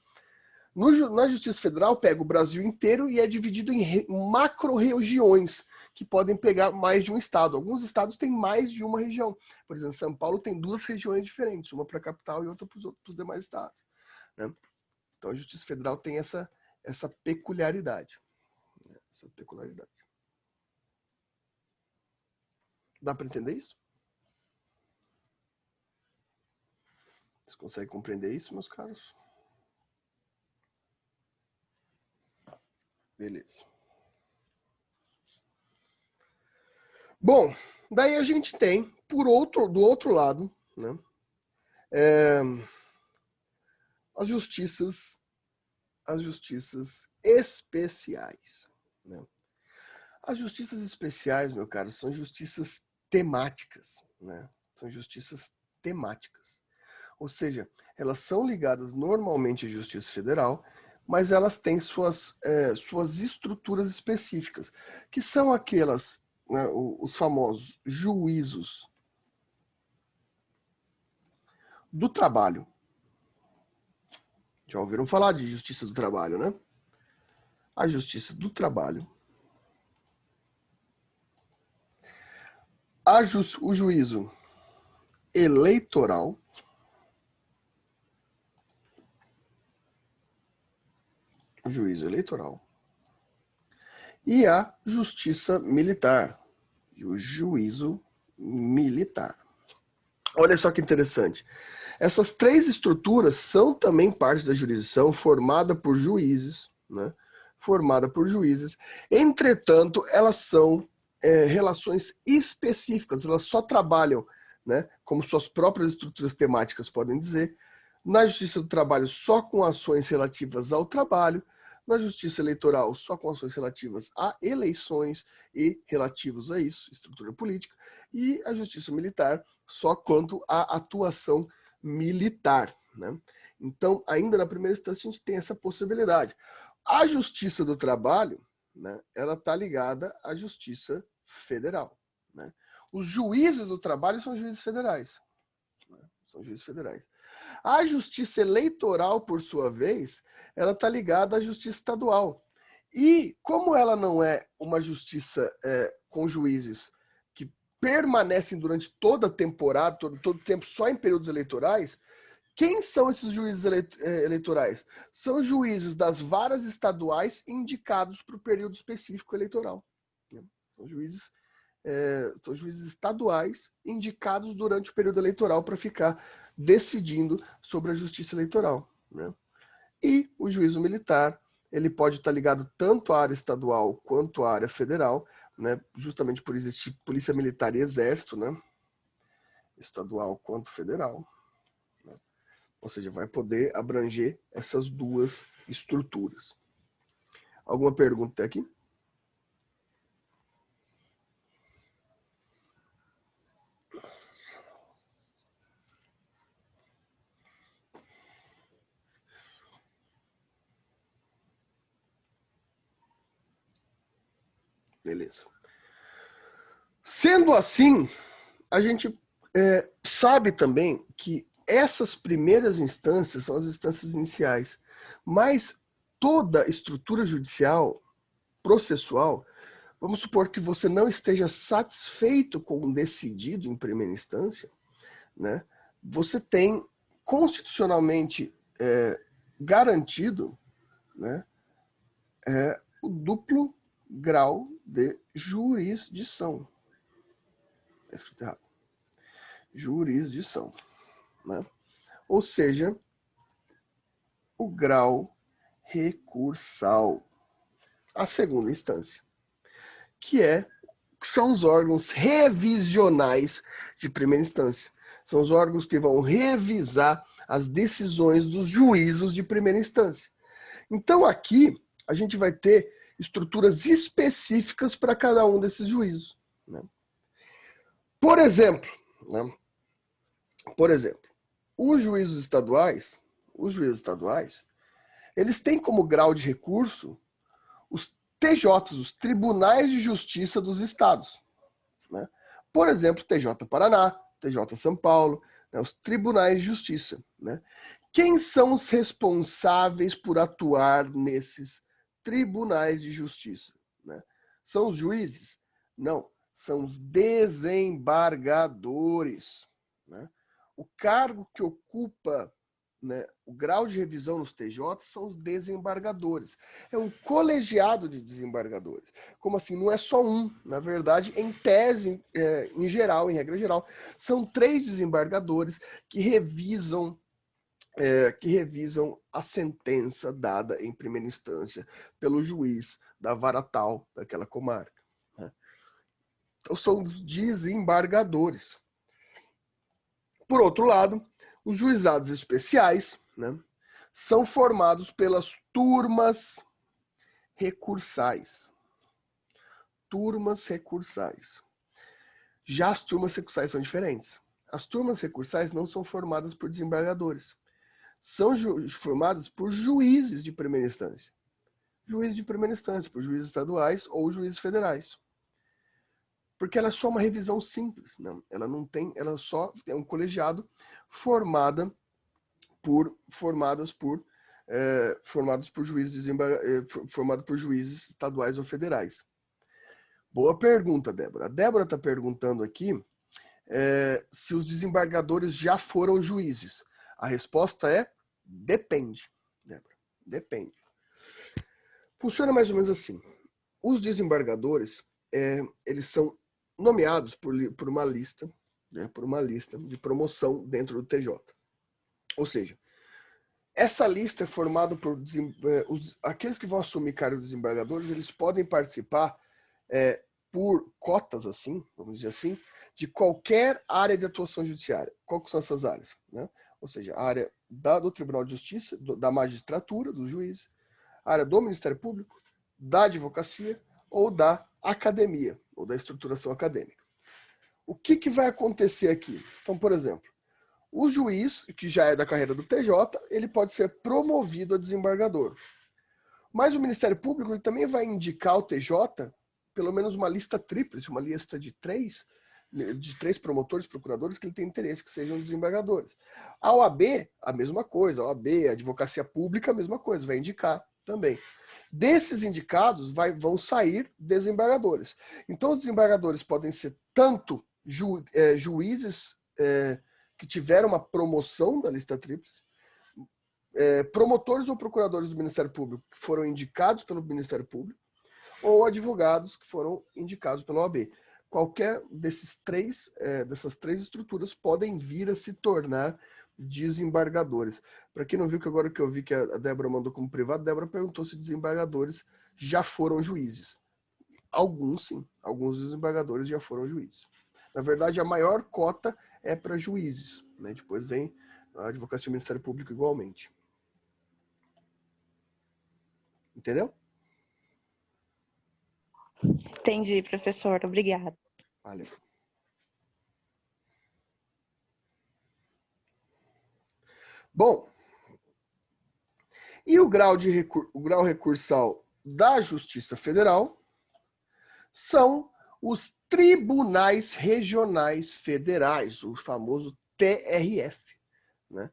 Na Justiça Federal, pega o Brasil inteiro e é dividido em macro-regiões, que podem pegar mais de um estado. Alguns estados têm mais de uma região. Por exemplo, São Paulo tem 2 regiões diferentes, uma para a capital e outra para os demais estados, né? Então, a Justiça Federal tem essa peculiaridade. Essa peculiaridade. Dá para entender isso? Vocês conseguem compreender isso, meus caros? Beleza. Bom, daí a gente tem, do outro lado, né, As justiças especiais, né? As justiças especiais, meu caro, são justiças temáticas, né? São justiças temáticas. Ou seja, elas são ligadas normalmente à Justiça Federal, mas elas têm suas estruturas específicas, que são aquelas, né, os famosos juízos do trabalho. Já ouviram falar de Justiça do Trabalho, né? A Justiça do Trabalho. O juízo eleitoral. O juízo eleitoral. E a Justiça Militar. E o juízo militar. Olha só que interessante. Essas três estruturas são também parte da jurisdição formada por juízes, né? Formada por juízes. Entretanto, elas são relações específicas, elas só trabalham, né, como suas próprias estruturas temáticas podem dizer, na Justiça do Trabalho só com ações relativas ao trabalho, na Justiça Eleitoral só com ações relativas a eleições e relativos a isso, estrutura política, e a Justiça Militar só quanto à atuação militar, né? Então, ainda na primeira instância, a gente tem essa possibilidade. A Justiça do Trabalho, né, ela está ligada à Justiça Federal, né? Os juízes do trabalho são juízes federais, né? São juízes federais. A Justiça Eleitoral, por sua vez, ela está ligada à Justiça Estadual. E como ela não é uma justiça com juízes que permanecem durante toda a temporada, todo o tempo só em períodos eleitorais, quem são esses juízes eleitorais? São juízes das varas estaduais indicados para o período específico eleitoral. São juízes estaduais indicados durante o período eleitoral para ficar decidindo sobre a justiça eleitoral, né? E o juízo militar, ele pode estar ligado tanto à área estadual quanto à área federal, né? Justamente por existir polícia militar e exército, né? Estadual quanto federal. Ou seja, vai poder abranger essas duas estruturas. Alguma pergunta aqui? Beleza. Sendo assim, a gente sabe também que essas primeiras instâncias são as instâncias iniciais, mas toda estrutura judicial, processual, vamos supor que você não esteja satisfeito com o decidido em primeira instância, né? Você tem constitucionalmente garantido, né, o duplo grau de jurisdição. Está escrito errado. Jurisdição, né? Ou seja, o grau recursal, a segunda instância, que são os órgãos revisionais de primeira instância. São os órgãos que vão revisar as decisões dos juízos de primeira instância. Então aqui a gente vai ter estruturas específicas para cada um desses juízos, né? Por exemplo, os juízos estaduais, eles têm como grau de recurso os TJs, os Tribunais de Justiça dos Estados, né? Por exemplo, TJ Paraná, TJ São Paulo, né? Os Tribunais de Justiça, né? Quem são os responsáveis por atuar nesses Tribunais de Justiça, né? São os juízes? Não. São os desembargadores, né? O cargo que ocupa, né, o grau de revisão nos TJ são os desembargadores. É um colegiado de desembargadores. Como assim? Não é só um. Na verdade, em tese, em geral, em regra geral, são 3 desembargadores que revisam a sentença dada em primeira instância pelo juiz da vara tal daquela comarca, né? Então, são os desembargadores. Por outro lado, Os juizados especiais, né, são formados pelas turmas recursais. Turmas recursais. Já as turmas recursais são diferentes. As turmas recursais não são formadas por desembargadores. São formadas por juízes de primeira instância. Juízes de primeira instância, por juízes estaduais ou juízes federais. Porque ela é só uma revisão simples. Não? Ela só é um colegiado formado por juízes estaduais ou federais. Boa pergunta, Débora. A Débora está perguntando aqui se os desembargadores já foram juízes. A resposta é depende, Débora. Depende. Funciona mais ou menos assim. Os desembargadores, eles são nomeados por uma lista, né, por uma lista de promoção dentro do TJ. Ou seja, essa lista é formada por aqueles que vão assumir cargo de desembargadores, eles podem participar por cotas, assim, vamos dizer assim, de qualquer área de atuação judiciária. Qual que são essas áreas? Né? Ou seja, a área do Tribunal de Justiça, da magistratura, dos juízes, a área do Ministério Público, da advocacia ou da academia, ou da estruturação acadêmica. O que vai acontecer aqui? Então, por exemplo, o juiz, que já é da carreira do TJ, ele pode ser promovido a desembargador. Mas o Ministério Público ele também vai indicar ao TJ pelo menos uma lista tríplice, uma lista de três promotores, procuradores que ele tem interesse que sejam desembargadores. A OAB, a mesma coisa. A OAB, a Advocacia Pública, a mesma coisa, vai indicar também. Desses indicados vão sair desembargadores. Então, os desembargadores podem ser tanto juízes que tiveram uma promoção da lista tríplice, promotores ou procuradores do Ministério Público que foram indicados pelo Ministério Público, ou advogados que foram indicados pela OAB. Qualquer dessas três estruturas podem vir a se tornar desembargadores. Para quem não viu, que agora que eu vi que a Débora mandou como privado, a Débora perguntou se desembargadores já foram juízes. Alguns, sim. Alguns desembargadores já foram juízes. Na verdade, a maior cota é para juízes, né? Depois vem a advocacia e o Ministério Público igualmente. Entendeu? Entendi, professor. Obrigada. Valeu. Bom, e o grau recursal da Justiça Federal são os Tribunais Regionais Federais, o famoso TRF, né?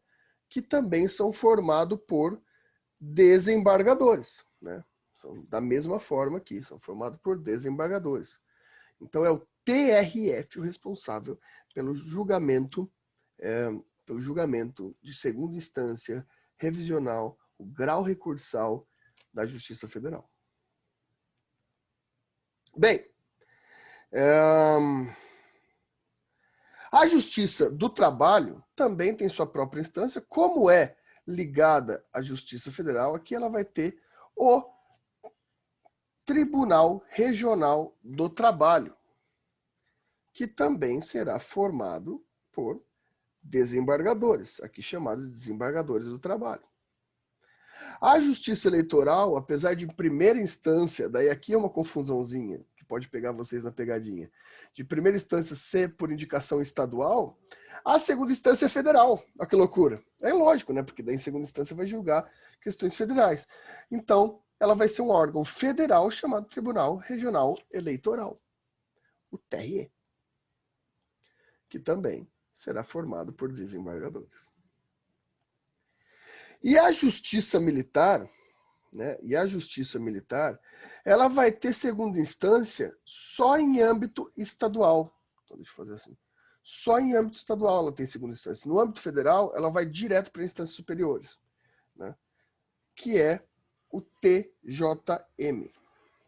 Que também são formados por desembargadores, né? São da mesma forma aqui, são formados por desembargadores. Então é o TRF o responsável pelo julgamento de segunda instância, revisional, o grau recursal da Justiça Federal. Bem, a Justiça do Trabalho também tem sua própria instância. Como é ligada à Justiça Federal, aqui ela vai ter o Tribunal Regional do Trabalho, que também será formado por desembargadores, aqui chamados de desembargadores do trabalho. A Justiça Eleitoral, apesar de primeira instância, daí aqui é uma confusãozinha, que pode pegar vocês na pegadinha, de primeira instância ser por indicação estadual, a segunda instância é federal. Olha que loucura. É lógico, né? Porque daí em segunda instância vai julgar questões federais. Então, ela vai ser um órgão federal chamado Tribunal Regional Eleitoral, o TRE, que também será formado por desembargadores. E a Justiça Militar, né? Ela vai ter segunda instância só em âmbito estadual. Então, deixa eu fazer assim. Só em âmbito estadual ela tem segunda instância. No âmbito federal, ela vai direto para instâncias superiores, né? Que é o TJM,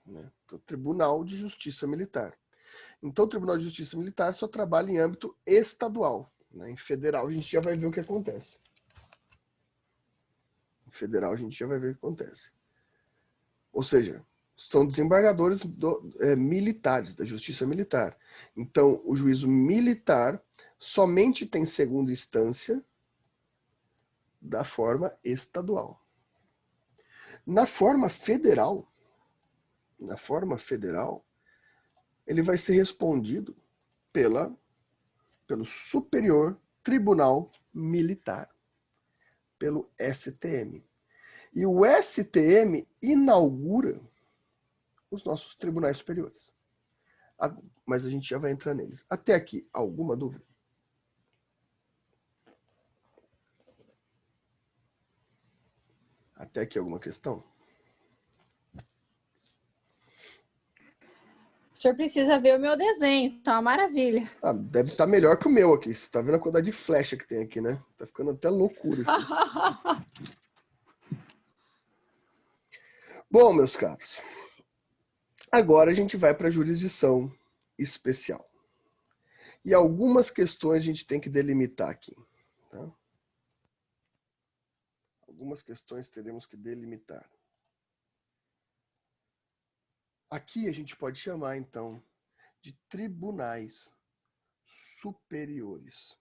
né? Que é o Tribunal de Justiça Militar. Então, o Tribunal de Justiça Militar só trabalha em âmbito estadual, né? Em federal, a gente já vai ver o que acontece. Em federal, a gente já vai ver o que acontece. Ou seja, são desembargadores militares, da Justiça Militar. Então, o juízo militar somente tem segunda instância da forma estadual. Na forma federal, ele vai ser respondido pelo Superior Tribunal Militar, pelo STM. E o STM inaugura os nossos tribunais superiores. Mas a gente já vai entrar neles. Até aqui, alguma dúvida? Até aqui alguma questão? O senhor precisa ver o meu desenho, tá uma maravilha. Deve estar melhor que o meu aqui. Você tá vendo a quantidade de flecha que tem aqui, né? Tá ficando até loucura isso. Bom, meus caros, agora a gente vai para a jurisdição especial. E algumas questões a gente tem que delimitar aqui. Tá? Algumas questões teremos que delimitar. Aqui a gente pode chamar, então, de tribunais superiores.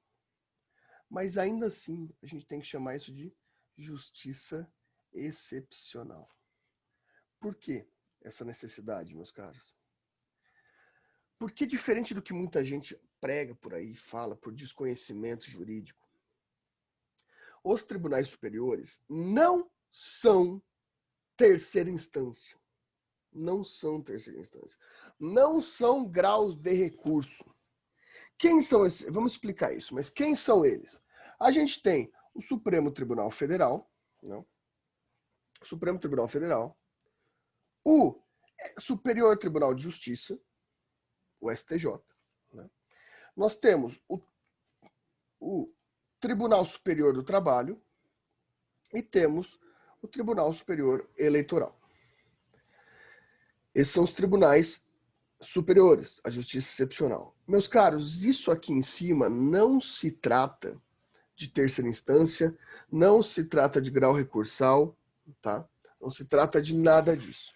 Mas ainda assim, a gente tem que chamar isso de justiça excepcional. Por que essa necessidade, meus caros? Porque diferente do que muita gente prega por aí, fala por desconhecimento jurídico, os tribunais superiores não são terceira instância. Não são terceira instância. Não são graus de recurso. Quem são esses? Vamos explicar isso, mas quem são eles? A gente tem o Supremo Tribunal Federal, não? O Supremo Tribunal Federal, o Superior Tribunal de Justiça, o STJ. Né? Nós temos o Tribunal Superior do Trabalho e temos o Tribunal Superior Eleitoral. Esses são os tribunais superiores, a justiça excepcional. Meus caros, isso aqui em cima não se trata de terceira instância, não se trata de grau recursal, tá? Não se trata de nada disso.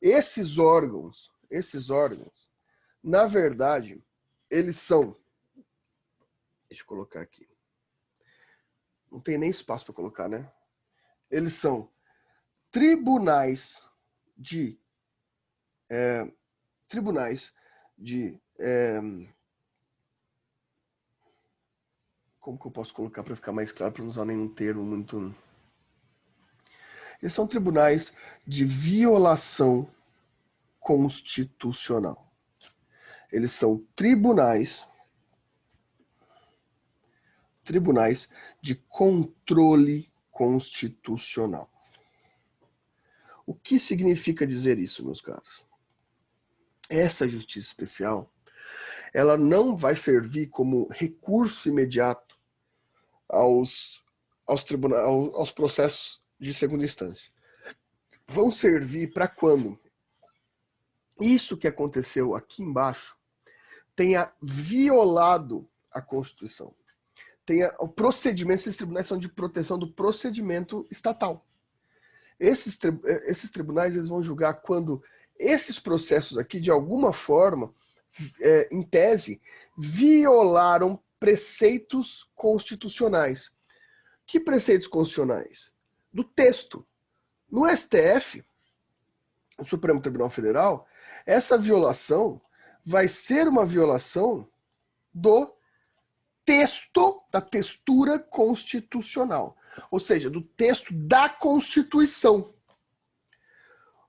Esses órgãos, na verdade, eles são... Deixa eu colocar aqui. Não tem nem espaço para colocar, né? Eles são tribunais de como que eu posso colocar para ficar mais claro, para não usar nenhum termo muito... Eles são tribunais de violação constitucional. Eles são tribunais de controle constitucional. O que significa dizer isso, meus caros? Essa justiça especial, ela não vai servir como recurso imediato aos processos de segunda instância. Vão servir para quando isso que aconteceu aqui embaixo tenha violado a Constituição. Tenha o procedimento, esses tribunais são de proteção do procedimento estatal. Esses tribunais eles vão julgar quando esses processos aqui, de alguma forma, em tese, violaram preceitos constitucionais. Que preceitos constitucionais? Do texto. No STF, o Supremo Tribunal Federal, essa violação vai ser uma violação do texto, da textura constitucional. Ou seja, do texto da Constituição.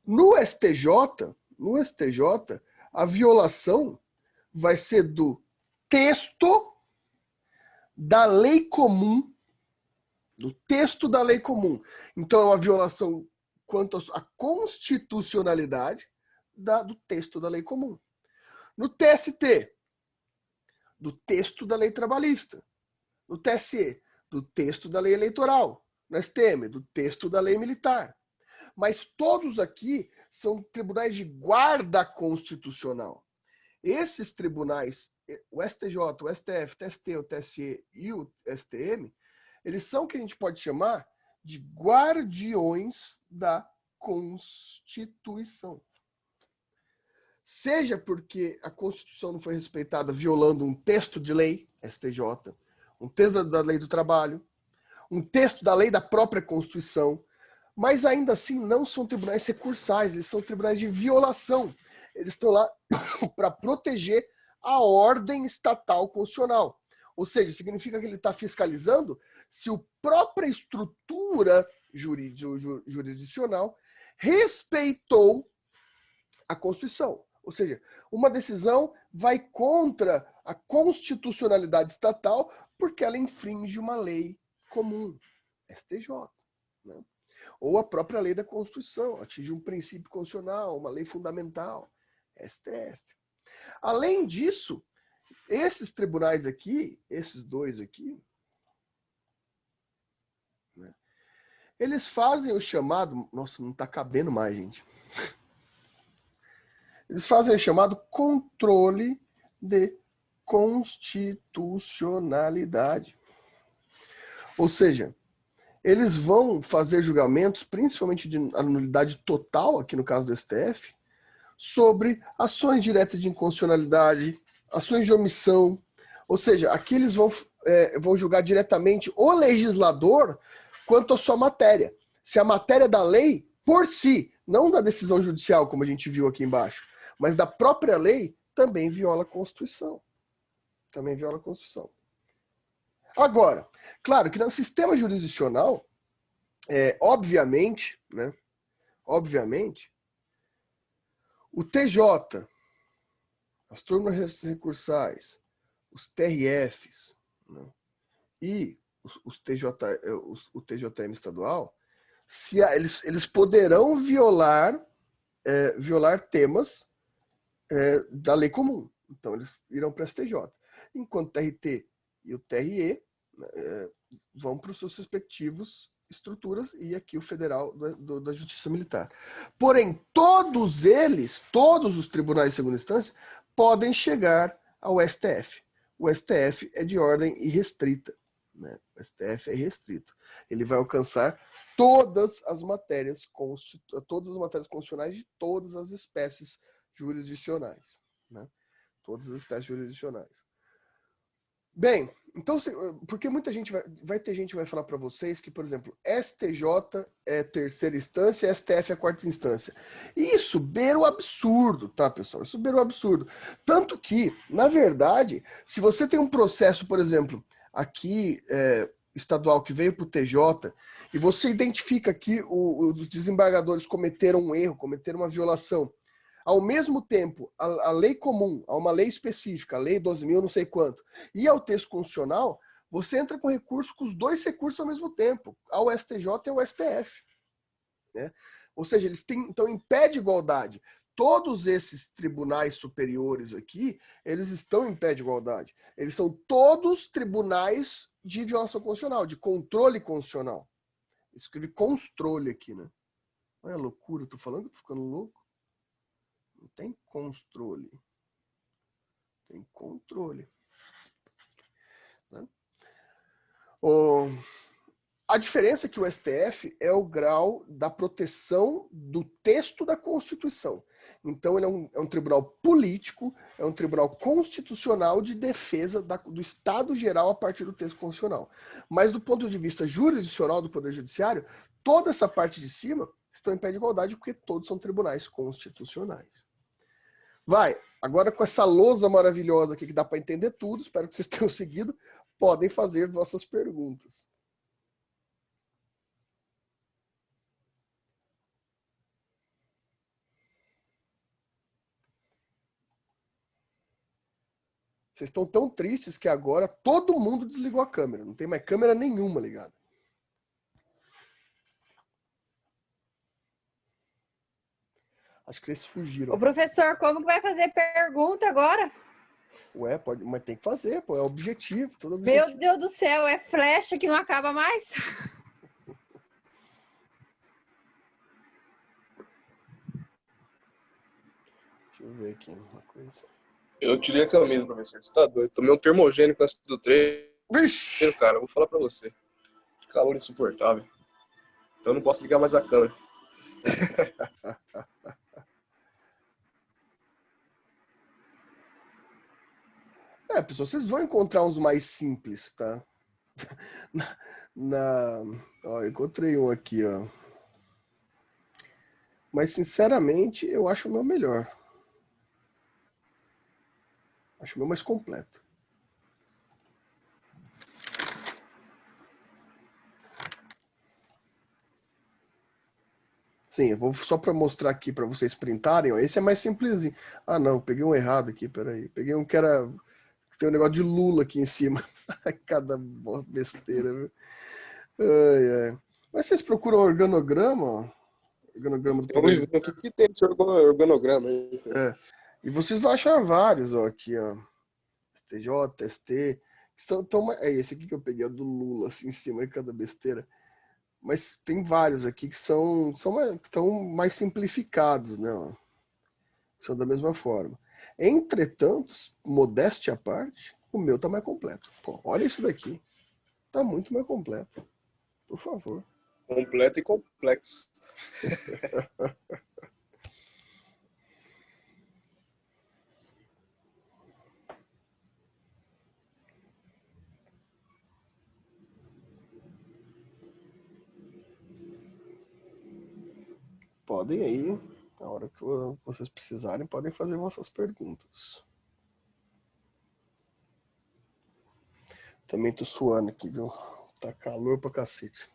No STJ, a violação vai ser do texto da lei comum. Do texto da lei comum. Então, é uma violação quanto à constitucionalidade do texto da lei comum. No TST, do texto da lei trabalhista. No TSE, do texto da lei eleitoral. No STM, do texto da lei militar. Mas todos aqui são tribunais de guarda constitucional. Esses tribunais, o STJ, o STF, o TST, o TSE e o STM, eles são o que a gente pode chamar de guardiões da Constituição. Seja porque a Constituição não foi respeitada violando um texto de lei, STJ, um texto da lei do trabalho, um texto da lei da própria Constituição, mas ainda assim não são tribunais recursais, eles são tribunais de violação. Eles estão lá para proteger a ordem estatal constitucional. Ou seja, significa que ele está fiscalizando se a própria estrutura jurisdicional respeitou a Constituição. Ou seja, uma decisão vai contra a constitucionalidade estatal porque ela infringe uma lei comum, STJ, né? Ou a própria lei da Constituição, atinge um princípio constitucional, uma lei fundamental, STF. Além disso, esses tribunais aqui, esses dois aqui, né, eles fazem o chamado... Nossa, não está cabendo mais, gente. Eles fazem o chamado controle de constitucionalidade. Ou seja, eles vão fazer julgamentos, principalmente de anulidade total, aqui no caso do STF, sobre ações diretas de inconstitucionalidade, ações de omissão. Ou seja, aqui eles vão julgar diretamente o legislador quanto à sua matéria. Se a matéria da lei, por si, não da decisão judicial, como a gente viu aqui embaixo, mas da própria lei, também viola a Constituição. Também viola a Constituição. Agora, claro que no sistema jurisdicional, obviamente, né, o TJ, as turmas recursais, os TRFs, né, e o TJM estadual, eles poderão violar temas da lei comum. Então, eles irão para o STJ. Enquanto o TRT e o TRE vão para os seus respectivos estruturas e aqui o federal da Justiça Militar. Porém, todos os tribunais de segunda instância podem chegar ao STF. O STF é de ordem irrestrita, né? O STF é restrito. Ele vai alcançar todas as matérias constitucionais de todas as espécies jurisdicionais, né? Todas as espécies jurisdicionais. Bem, então, porque muita gente vai ter gente que vai falar para vocês que, por exemplo, STJ é terceira instância, STF é quarta instância. Isso beira o absurdo, tá, pessoal? Isso beira o absurdo. Tanto que, na verdade, se você tem um processo, por exemplo, aqui estadual que veio para o TJ, e você identifica que os desembargadores cometeram um erro, cometeram uma violação, ao mesmo tempo, a lei comum, a uma lei específica, a lei 12.000 não sei quanto, e ao texto constitucional, você entra com recurso, com os dois recursos ao mesmo tempo, ao STJ e ao STF. Né? Ou seja, eles estão em pé de igualdade. Todos esses tribunais superiores aqui, eles estão em pé de igualdade. Eles são todos tribunais de violação constitucional, de controle constitucional. Eu escrevi controle aqui, né? Olha a loucura, eu tô falando que eu tô ficando louco. Não tem controle. Tem controle. Né? A diferença é que o STF é o grau da proteção do texto da Constituição. Então, ele é um tribunal político, é um tribunal constitucional de defesa do Estado geral a partir do texto constitucional. Mas, do ponto de vista jurisdicional do Poder Judiciário, toda essa parte de cima estão em pé de igualdade porque todos são tribunais constitucionais. Vai, agora com essa lousa maravilhosa aqui que dá para entender tudo, espero que vocês tenham seguido, podem fazer vossas perguntas. Vocês estão tão tristes que agora todo mundo desligou a câmera, não tem mais câmera nenhuma ligada. Acho que eles fugiram. O professor, como que vai fazer pergunta agora? Ué, pode, mas tem que fazer, pô, é objetivo, todo objetivo. Meu Deus do céu, é flecha que não acaba mais? Deixa eu ver aqui uma coisa. Eu tirei a camisa, professor, você tá doido? Tomei um termogênico antes do treino, Vixe! cara, eu vou falar pra você. Que calor insuportável. Então eu não posso ligar mais a câmera. Pessoal, vocês vão encontrar uns mais simples, tá? Ó, encontrei um aqui, ó. Mas, sinceramente, eu acho o meu melhor. Acho o meu mais completo. Sim, eu vou só para mostrar aqui para vocês printarem, ó. Esse é mais simplesinho. Ah, não, peguei um errado aqui, peraí. Peguei um que era... Tem um negócio de Lula aqui em cima. Cada besteira, viu? Ai, ai. Mas vocês procuram organograma, ó. Organograma do Tem um Poder livro aqui que tem esse organograma. Isso aí. E vocês vão achar vários, ó, aqui, ó. STJ, ST. Esse aqui que eu peguei, é do Lula, assim, em cima de cada besteira. Mas tem vários aqui que estão mais simplificados, né? Ó. São da mesma forma. Entretanto, modéstia à parte, o meu tá mais completo. Pô, olha isso daqui. Tá muito mais completo. Por favor. Completo e complexo. Podem aí, na hora que vocês precisarem, podem fazer vossas perguntas. Também tô suando aqui, viu? Tá calor pra cacete.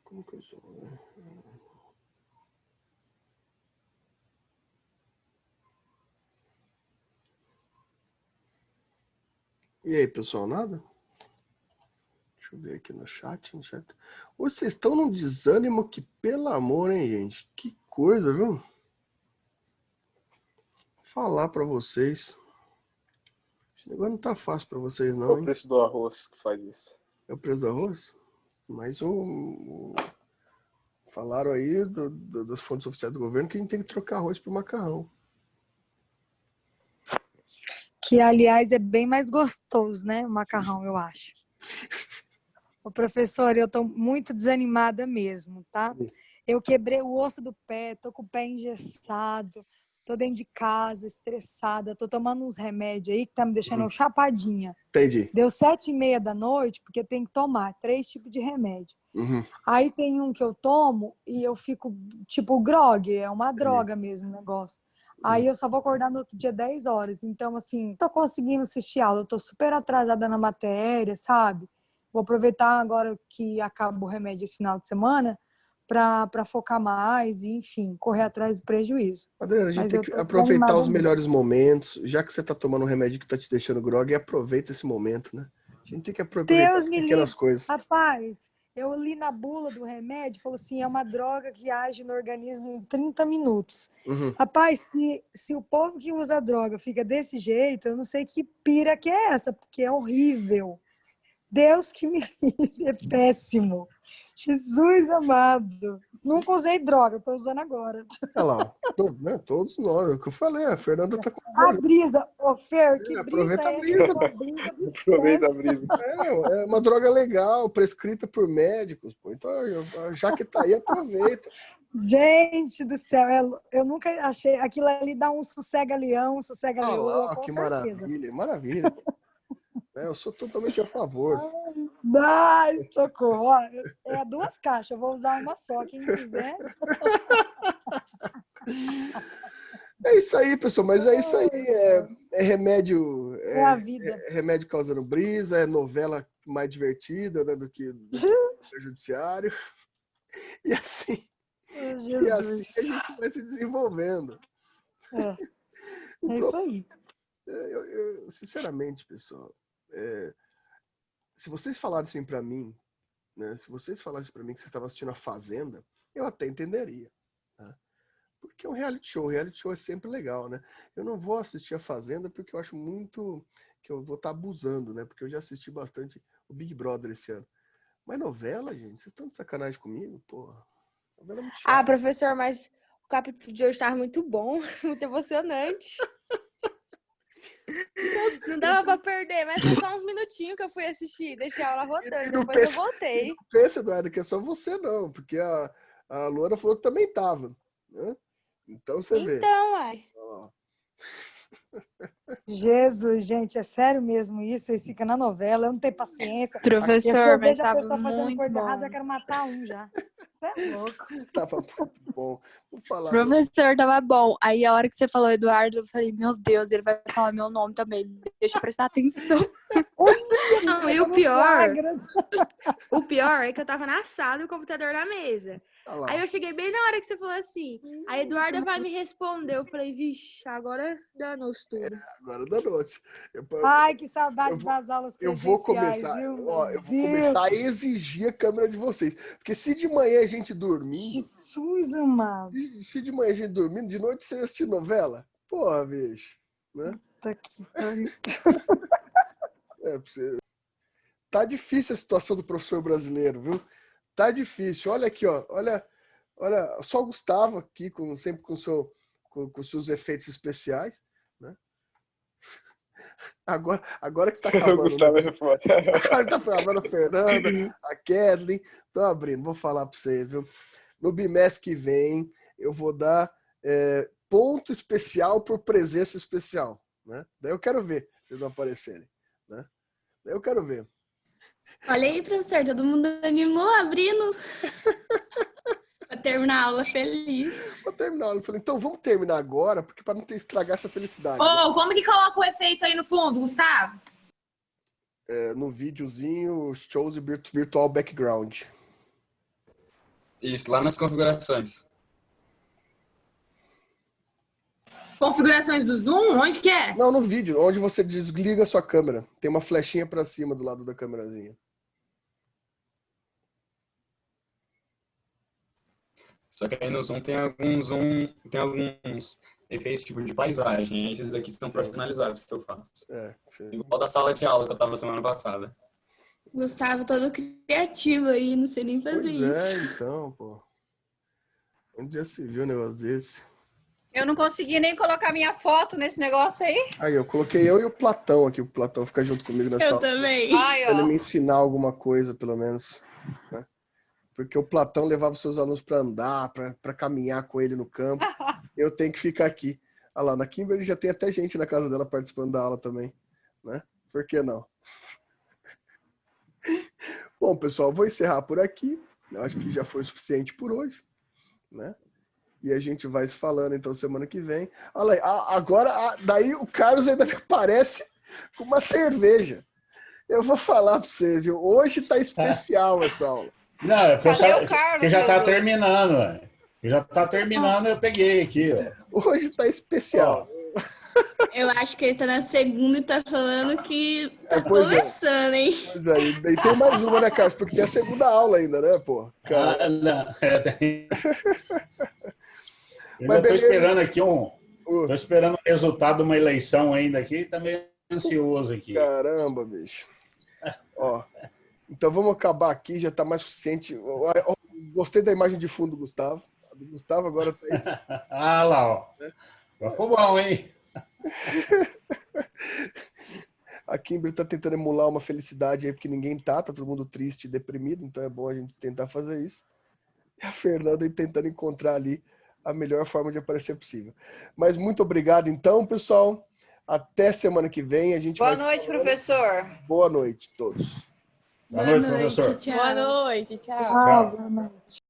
Como que eu sou? E aí, pessoal, nada? Deixa eu ver aqui no chat. Vocês estão num desânimo que, pelo amor, hein, gente? Que coisa, viu? Falar pra vocês. Esse negócio não tá fácil pra vocês, Qual não, o hein? preço do arroz que faz isso? É o preço do arroz? Mas falaram aí das fontes oficiais do governo que a gente tem que trocar arroz por macarrão. Que, aliás, é bem mais gostoso, né? O macarrão, eu acho. Ô, professor, eu tô muito desanimada mesmo, tá? Eu quebrei o osso do pé, tô com o pé engessado, tô dentro de casa, estressada, tô tomando uns remédios aí que tá me deixando chapadinha. Entendi. Deu 7h30 da noite, porque tem que tomar 3 tipos de remédio. Aí tem um que eu tomo e eu fico, tipo, grog, é uma droga mesmo o negócio. Aí eu só vou acordar no outro dia 10 horas. Então, assim, tô conseguindo assistir aula, eu tô super atrasada na matéria, sabe? Vou aproveitar agora que acaba o remédio esse final de semana para focar mais e, enfim, correr atrás do prejuízo. Adriana, a gente Mas tem eu que tô aproveitar os desanimada melhores mesmo. momentos. Já que você tá tomando um remédio que tá te deixando grog, aproveita esse momento, né? A gente tem que aproveitar Deus as me pequenas livre. coisas. Rapaz, eu li na bula do remédio, falou assim, é uma droga que age no organismo em 30 minutos. Rapaz, se o povo que usa droga fica desse jeito, eu não sei que pira que é essa, porque é horrível. Deus que me livre, é péssimo. Jesus amado. Nunca usei droga, tô usando agora. Olha lá, todos nós, é o que eu falei, a Fernanda tá com A brisa, ô Fer, que brisa aproveita a é essa? brisa. Uma brisa do Aproveita a estresse. brisa. É uma droga legal, prescrita por médicos, pô. Então, já que tá aí, aproveita. Gente do céu, eu nunca achei. Aquilo ali dá um sossega-leão, Olha sossega-leoa, lá, com que certeza. maravilha, maravilha. Eu sou totalmente a favor. Ai, socorro. Ó, é 2 caixas, eu vou usar uma só. Quem quiser. É isso aí, pessoal, mas é isso aí. É remédio. É a vida. É remédio causando brisa, é novela mais divertida, né, do que do judiciário. E assim, Jesus. a gente vai se desenvolvendo. É isso aí. Sinceramente, pessoal, se vocês falassem pra mim, né, se vocês falassem pra mim que vocês estavam assistindo A Fazenda, eu até entenderia. Tá? Porque é um reality show. O reality show é sempre legal, né? Eu não vou assistir a Fazenda porque eu acho muito que eu vou estar abusando, né? Porque eu já assisti bastante o Big Brother esse ano. Mas novela, gente, vocês estão de sacanagem comigo? Porra. Novela é muito chata. Ah, professor, mas o capítulo de hoje estava muito bom, muito emocionante. Não dava pra perder, mas foi só uns minutinhos que eu fui assistir, deixei a aula rodando, depois eu voltei. Não pensa, Eduardo, que é só você não, porque a Luana falou que também tava, né? Então você vê. Então, ai. Jesus, gente, é sério mesmo isso? Vocês ficam na novela, eu não tenho paciência. Professor, se eu mas vejo a tava pessoa fazendo muito coisa bom. errada, já quero matar um já. Você é louco. Tava muito bom. Vou falar. Professor, tava bom. Aí a hora que você falou Eduardo, eu falei, meu Deus, ele vai falar meu nome também. Deixa eu prestar atenção. Não, e o pior é que eu tava na sala e o computador na mesa. Aí eu cheguei bem na hora que você falou assim, a Eduarda vai me responder. Eu falei, vixe, agora danou-se tudo. Agora danou-se. Ai, que saudade das aulas Eu presenciais, vou começar, viu? eu vou começar a exigir a câmera de vocês. Porque se de manhã a gente dormindo... Jesus, amado. Se de manhã a gente dormindo, de noite você assistir novela? Porra, bicho. Né? Puta que pariu. Tá difícil a situação do professor brasileiro, viu? Tá difícil. Olha aqui, ó. Olha só o Gustavo aqui, sempre com seus efeitos especiais, né? Agora que tá acabando. O Gustavo é foda. Agora tá acabando a Fernanda, a Kathleen. Tô abrindo, vou falar pra vocês, viu? No bimestre que vem, eu vou dar ponto especial por presença especial, né? Daí eu quero ver vocês não aparecerem, né? Daí eu quero ver. Olha aí, professor, todo mundo animou, abrindo. Pra terminar a aula feliz. Vou terminar a aula. Eu falei, então vamos terminar agora, porque para não estragar essa felicidade. Ô, como que coloca o efeito aí no fundo, Gustavo? No videozinho, shows virtual background. Isso, lá nas configurações. Configurações do Zoom? Onde que é? Não, no vídeo, onde você desliga a sua câmera. Tem uma flechinha para cima do lado da câmerazinha. Só que aí no Zoom tem alguns efeitos tipo de paisagem. Esses daqui são profissionalizados que eu faço. Igual da sala de aula que eu tava semana passada. Gustavo todo criativo aí, não sei nem fazer isso. Então, pô. Onde já se viu um negócio desse? Eu não consegui nem colocar minha foto nesse negócio aí. Aí, eu coloquei eu e o Platão aqui. O Platão fica junto comigo nessa Eu aula. também. Ai, Pra ele me ensinar alguma coisa, pelo menos. Né? Porque o Platão levava os seus alunos para andar, para caminhar com ele no campo. Eu tenho que ficar aqui. Olha lá, na Kimberly já tem até gente na casa dela participando da aula também. Né? Por que não? Bom, pessoal, vou encerrar por aqui. Eu acho que já foi o suficiente por hoje. Né? E a gente vai se falando, então, semana que vem. Olha aí, agora, daí o Carlos ainda me aparece com uma cerveja. Eu vou falar para vocês, viu? Hoje tá especial essa aula. Não, é porque já tá terminando, velho. Já tá terminando, eu peguei aqui, ó. Hoje tá especial. Eu acho que ele tá na segunda e tá falando que tá pois começando, hein? Pois é, e tem mais uma, né, Carlos? Porque tem a segunda aula ainda, né, pô? Cara. Não. Eu tô esperando aqui tô esperando o resultado de uma eleição ainda aqui, tá meio ansioso aqui. Caramba, bicho. Ó, então vamos acabar aqui, já tá mais suficiente. Gostei da imagem de fundo do Gustavo. A do Gustavo agora tá isso. Ah lá, ó. Ficou bom, hein? A Kimberly tá tentando emular uma felicidade aí, porque ninguém tá todo mundo triste e deprimido, então é bom a gente tentar fazer isso. E a Fernanda tentando encontrar ali a melhor forma de aparecer possível. Mas muito obrigado, então, pessoal. Até semana que vem. A gente Boa noite, professor. Boa noite a todos. Boa noite, professor. Tchau. Boa noite, tchau. Boa noite.